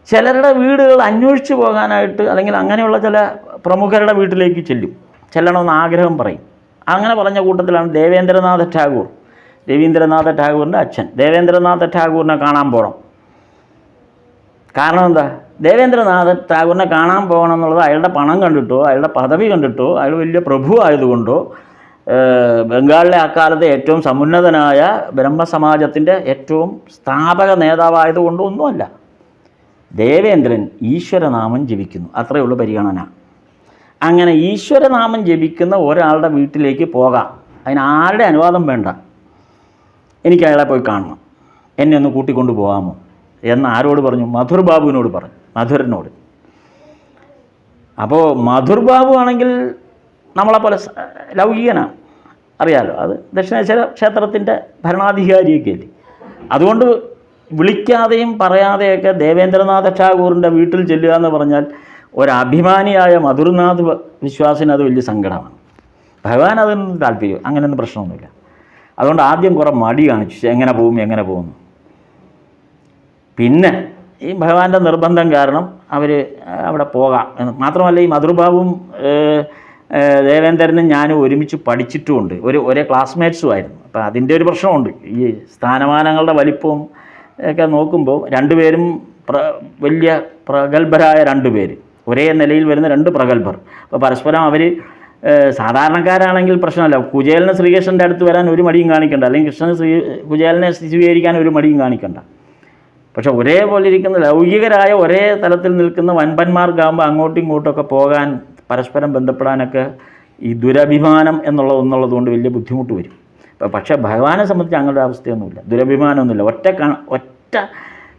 ചിലരുടെ വീടുകൾ അന്വേഷിച്ച് പോകാനായിട്ട് അല്ലെങ്കിൽ അങ്ങനെയുള്ള ചില പ്രമുഖരുടെ വീട്ടിലേക്ക് ചെല്ലണമെന്ന് ആഗ്രഹം പറയും. അങ്ങനെ പറഞ്ഞ കൂട്ടത്തിലാണ് ദേവേന്ദ്രനാഥ ടാഗോർ. രവീന്ദ്രനാഥ ടാഗോറിൻ്റെ അച്ഛൻ ദേവേന്ദ്രനാഥ ടാഗോറിനെ കാണാൻ പോകണം. കാരണം എന്താ? ദേവേന്ദ്രനാഥ ടാഗോറിനെ കാണാൻ പോകണം എന്നുള്ളത് അയാളുടെ പണം കണ്ടിട്ടോ, അയാളുടെ പദവി കണ്ടിട്ടോ, അയാൾ വലിയ പ്രഭു ആയതുകൊണ്ടോ, ബംഗാളിലെ അക്കാലത്തെ ഏറ്റവും സമുന്നതനായ ബ്രഹ്മസമാജത്തിൻ്റെ ഏറ്റവും സ്ഥാപക നേതാവായതുകൊണ്ടോ ഒന്നുമല്ല. ദേവേന്ദ്രൻ ഈശ്വരനാമം ജപിക്കുന്നു, അത്രയേ ഉള്ളൂ പരിഗണന. അങ്ങനെ ഈശ്വരനാമം ജപിക്കുന്ന ഒരാളുടെ വീട്ടിലേക്ക് പോകാം. അതിന് ആരുടെ അനുവാദം വേണ്ട. എനിക്ക് അയാളെ പോയി കാണണം, എന്നെ ഒന്ന് കൂട്ടിക്കൊണ്ട് പോകാമോ എന്ന് ആരോട് പറഞ്ഞു? മധുർ ബാബുവിനോട് പറഞ്ഞു, മധുരനോട്. അപ്പോൾ മധുർ ബാബു ആണെങ്കിൽ നമ്മളെപ്പോലെ ലൗകികനാണ്, അറിയാലോ. അത് ദക്ഷിണേശ്വര ക്ഷേത്രത്തിൻ്റെ ഭരണാധികാരിയൊക്കെ അല്ലേ. അതുകൊണ്ട് വിളിക്കാതെയും പറയാതെയൊക്കെ ദേവേന്ദ്രനാഥ ടാഗോറിൻ്റെ വീട്ടിൽ ചെല്ലുക എന്ന് പറഞ്ഞാൽ ഒരഭിമാനിയായ മധുർനാഥ് വിശ്വാസിന് അത് വലിയ സങ്കടമാണ്. ഭഗവാൻ അതിനൊന്നും താല്പര്യം, അങ്ങനെയൊന്നും പ്രശ്നമൊന്നുമില്ല. അതുകൊണ്ട് ആദ്യം കുറേ മടി കാണിച്ചു, എങ്ങനെ പോകുന്നു. പിന്നെ ഈ ഭഗവാന്റെ നിർബന്ധം കാരണം അവർ അവിടെ പോകാം എന്ന്. മാത്രമല്ല, ഈ മധുർബാബുവും ദേവേന്ദ്രനും ഞാനും ഒരുമിച്ച് പഠിച്ചിട്ടുമുണ്ട്, ഒരേ ക്ലാസ്മേറ്റ്സും ആയിരുന്നു. അപ്പോൾ അതിൻ്റെ ഒരു പ്രശ്നമുണ്ട്. ഈ സ്ഥാനമാനങ്ങളുടെ വലിപ്പവും ഒക്കെ നോക്കുമ്പോൾ രണ്ടുപേരും വലിയ പ്രഗത്ഭരായ രണ്ടുപേര്, ഒരേ നിലയിൽ വരുന്ന രണ്ട് പ്രഗത്ഭർ. അപ്പോൾ പരസ്പരം അവർ സാധാരണക്കാരാണെങ്കിൽ പ്രശ്നമല്ല. കുചേലന് ശ്രീകൃഷ്ണൻ്റെ അടുത്ത് വരാൻ ഒരു മടിയും കാണിക്കണ്ട, അല്ലെങ്കിൽ കൃഷ്ണന് കുചേലനെ സ്വീകരിക്കാൻ ഒരു മടിയും കാണിക്കണ്ട. പക്ഷെ ഒരേപോലെ ഇരിക്കുന്ന ലൗകികരായ ഒരേ തലത്തിൽ നിൽക്കുന്ന വൻപന്മാർക്കാകുമ്പോൾ അങ്ങോട്ടും ഇങ്ങോട്ടുമൊക്കെ പോകാൻ, പരസ്പരം ബന്ധപ്പെടാനൊക്കെ ഈ ദുരഭിമാനം എന്നുള്ളത് കൊണ്ട് വലിയ ബുദ്ധിമുട്ട് വരും. പക്ഷേ ഭഗവാനെ സംബന്ധിച്ച് അങ്ങനത്തെ അവസ്ഥയൊന്നുമില്ല, ദുരഭിമാനമൊന്നുമില്ല. ഒറ്റ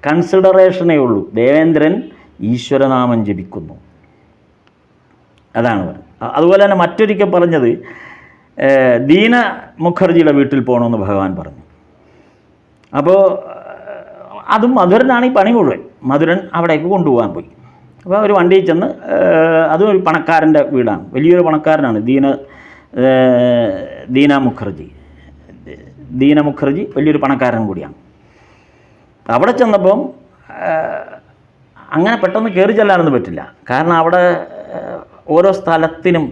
കൺസിഡറേഷനേ ഉള്ളൂ, ദേവേന്ദ്രൻ ഈശ്വരനാമം ജപിക്കുന്നു, അതാണ് പറഞ്ഞത്. അതുപോലെ തന്നെ മറ്റൊരിക്കൽ പറഞ്ഞത്, ദീന മുഖർജിയുടെ വീട്ടിൽ പോകണമെന്ന് ഭഗവാൻ പറഞ്ഞു. അപ്പോൾ അതും മധുരനാണ് ഈ പണി മുഴുവൻ. മധുരൻ അവിടേക്ക് കൊണ്ടുപോകാൻ പോയി. അപ്പോൾ ഒരു വണ്ടിയിൽ ചെന്ന്, അതും ഒരു പണക്കാരൻ്റെ വീടാണ്, വലിയൊരു പണക്കാരനാണ് ദീന മുഖർജി വലിയൊരു പണക്കാരൻ കൂടിയാണ്. അവിടെ ചെന്നപ്പം അങ്ങനെ പെട്ടെന്ന് കയറി ചെല്ലാനൊന്നും പറ്റില്ല. കാരണം അവിടെ ഓരോ സ്ഥലത്തിനും,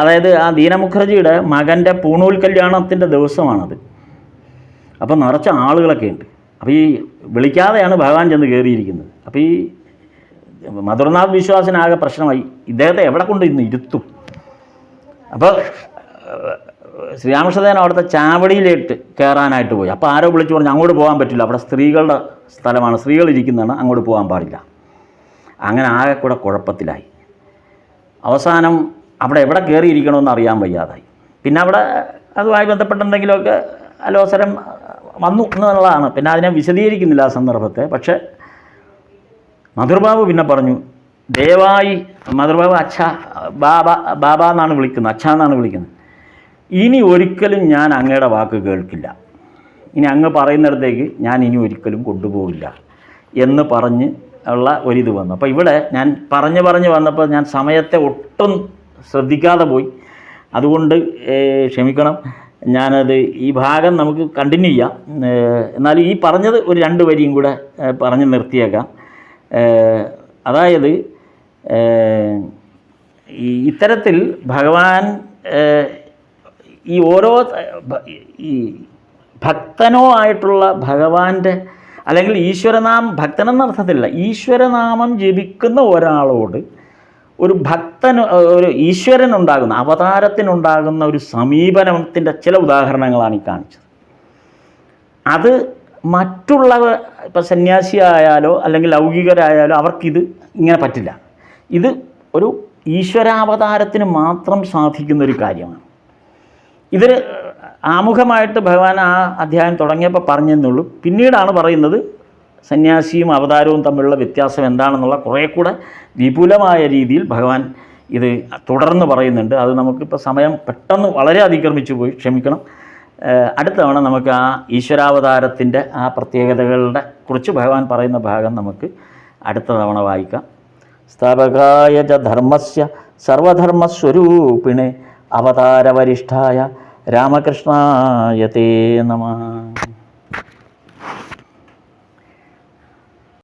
അതായത് ആ ദീന മുഖർജിയുടെ മകൻ്റെ പൂണൂൽ കല്യാണത്തിൻ്റെ ദിവസമാണത്. അപ്പോൾ നിറച്ച ആളുകളൊക്കെ ഉണ്ട്. അപ്പോൾ ഈ വിളിക്കാതെയാണ് ഭഗവാൻ ചെന്ന് കയറിയിരിക്കുന്നത്. അപ്പോൾ ഈ മധുർനാഥ് വിശ്വാസനാകെ പ്രശ്നമായി, ഇദ്ദേഹത്തെ എവിടെ കൊണ്ട് ഇന്ന് ഇരുത്തും. അപ്പോൾ ശ്രീരാമകൃഷ്ണദേവൻ അവിടുത്തെ ചാവടിയിലേക്ക് കയറാനായിട്ട് പോയി. അപ്പോൾ ആരോ വിളിച്ചു പറഞ്ഞു, അങ്ങോട്ട് പോകാൻ പറ്റില്ല, അവിടെ സ്ത്രീകളുടെ സ്ഥലമാണ്, സ്ത്രീകൾ ഇരിക്കുന്നതാണ്, അങ്ങോട്ട് പോകാൻ പാടില്ല. അങ്ങനെ ആകെ കൂടെ കുഴപ്പത്തിലായി. അവസാനം അവിടെ എവിടെ കയറിയിരിക്കണമെന്ന് അറിയാൻ വയ്യാതായി. പിന്നെ അവിടെ അതുമായി ബന്ധപ്പെട്ട എന്തെങ്കിലുമൊക്കെ അലോസരം വന്നു എന്നുള്ളതാണ്. പിന്നെ അതിനെ വിശദീകരിക്കുന്നില്ല ആ സന്ദർഭത്തെ. പക്ഷേ മധുർബാബു പിന്നെ പറഞ്ഞു, ദയവായി, മധുർബാബു ബാബ എന്നാണ് വിളിക്കുന്നത്, അച്ഛ എന്നാണ് വിളിക്കുന്നത്, ഇനി ഒരിക്കലും ഞാൻ അങ്ങയുടെ വാക്ക് കേൾക്കില്ല, ഇനി അങ്ങ് പറയുന്നിടത്തേക്ക് ഞാൻ ഇനി ഒരിക്കലും കൊണ്ടുപോകില്ല എന്ന് പറഞ്ഞ് ഉള്ള ഒരിത് വന്നു. അപ്പോൾ ഇവിടെ ഞാൻ പറഞ്ഞു വന്നപ്പോൾ ഞാൻ സമയത്തെ ഒട്ടും ശ്രദ്ധിക്കാതെ പോയി. അതുകൊണ്ട് ക്ഷമിക്കണം. ഞാനത് ഈ ഭാഗം നമുക്ക് കണ്ടിന്യൂ ചെയ്യാം. എന്നാലും ഈ പറഞ്ഞത് ഒരു 2 വരിയും കൂടെ പറഞ്ഞ് നിർത്തിയേക്കാം. അതായത് ഇത്തരത്തിൽ ഭഗവാൻ ഈ ഓരോ ഈ ഭക്തനോ ആയിട്ടുള്ള ഭഗവാന്റെ അല്ലെങ്കിൽ ഭക്തനെന്ന അർത്ഥത്തിലല്ല, ഈശ്വരനാമം ജപിക്കുന്ന ഒരാളോട് ഒരു ഒരു ഈശ്വരനുണ്ടാകുന്ന അവതാരത്തിനുണ്ടാകുന്ന ഒരു സമീപനത്തിൻ്റെ ചില ഉദാഹരണങ്ങളാണ് ഈ കാണിച്ചത്. അത് മറ്റുള്ളവർ ഇപ്പോൾ സന്യാസിയായാലോ അല്ലെങ്കിൽ ലൗകികരായാലോ അവർക്കിത് ഇങ്ങനെ പറ്റില്ല. ഇത് ഒരു ഈശ്വരാവതാരത്തിന് മാത്രം സാധിക്കുന്നൊരു കാര്യമാണ്. ഇതിൽ ആമുഖമായിട്ട് ഭഗവാൻ ആ അധ്യായം തുടങ്ങിയപ്പോൾ പറഞ്ഞെന്നുള്ളൂ. പിന്നീടാണ് പറയുന്നത് സന്യാസിയും അവതാരവും തമ്മിലുള്ള വ്യത്യാസം എന്താണെന്നുള്ള കുറേ കൂടെ വിപുലമായ രീതിയിൽ ഭഗവാൻ ഇത് തുടർന്ന് പറയുന്നുണ്ട്. അത് നമുക്കിപ്പോൾ സമയം പെട്ടെന്ന് വളരെ അതിക്രമിച്ചു പോയി, ക്ഷമിക്കണം. അടുത്ത തവണ നമുക്ക് ആ ഈശ്വരാവതാരത്തിൻ്റെ ആ പ്രത്യേകതകളുടെ കുറിച്ച് ഭഗവാൻ പറയുന്ന ഭാഗം നമുക്ക് അടുത്ത തവണ വായിക്കാം. സ്ഥാപകായ ച ധർമ്മസ്യ സർവധർമ്മസ്വരൂപിണേ അവതാരവരിഷ്ഠായ രാമകൃഷ്ണായ തേ നമഃ.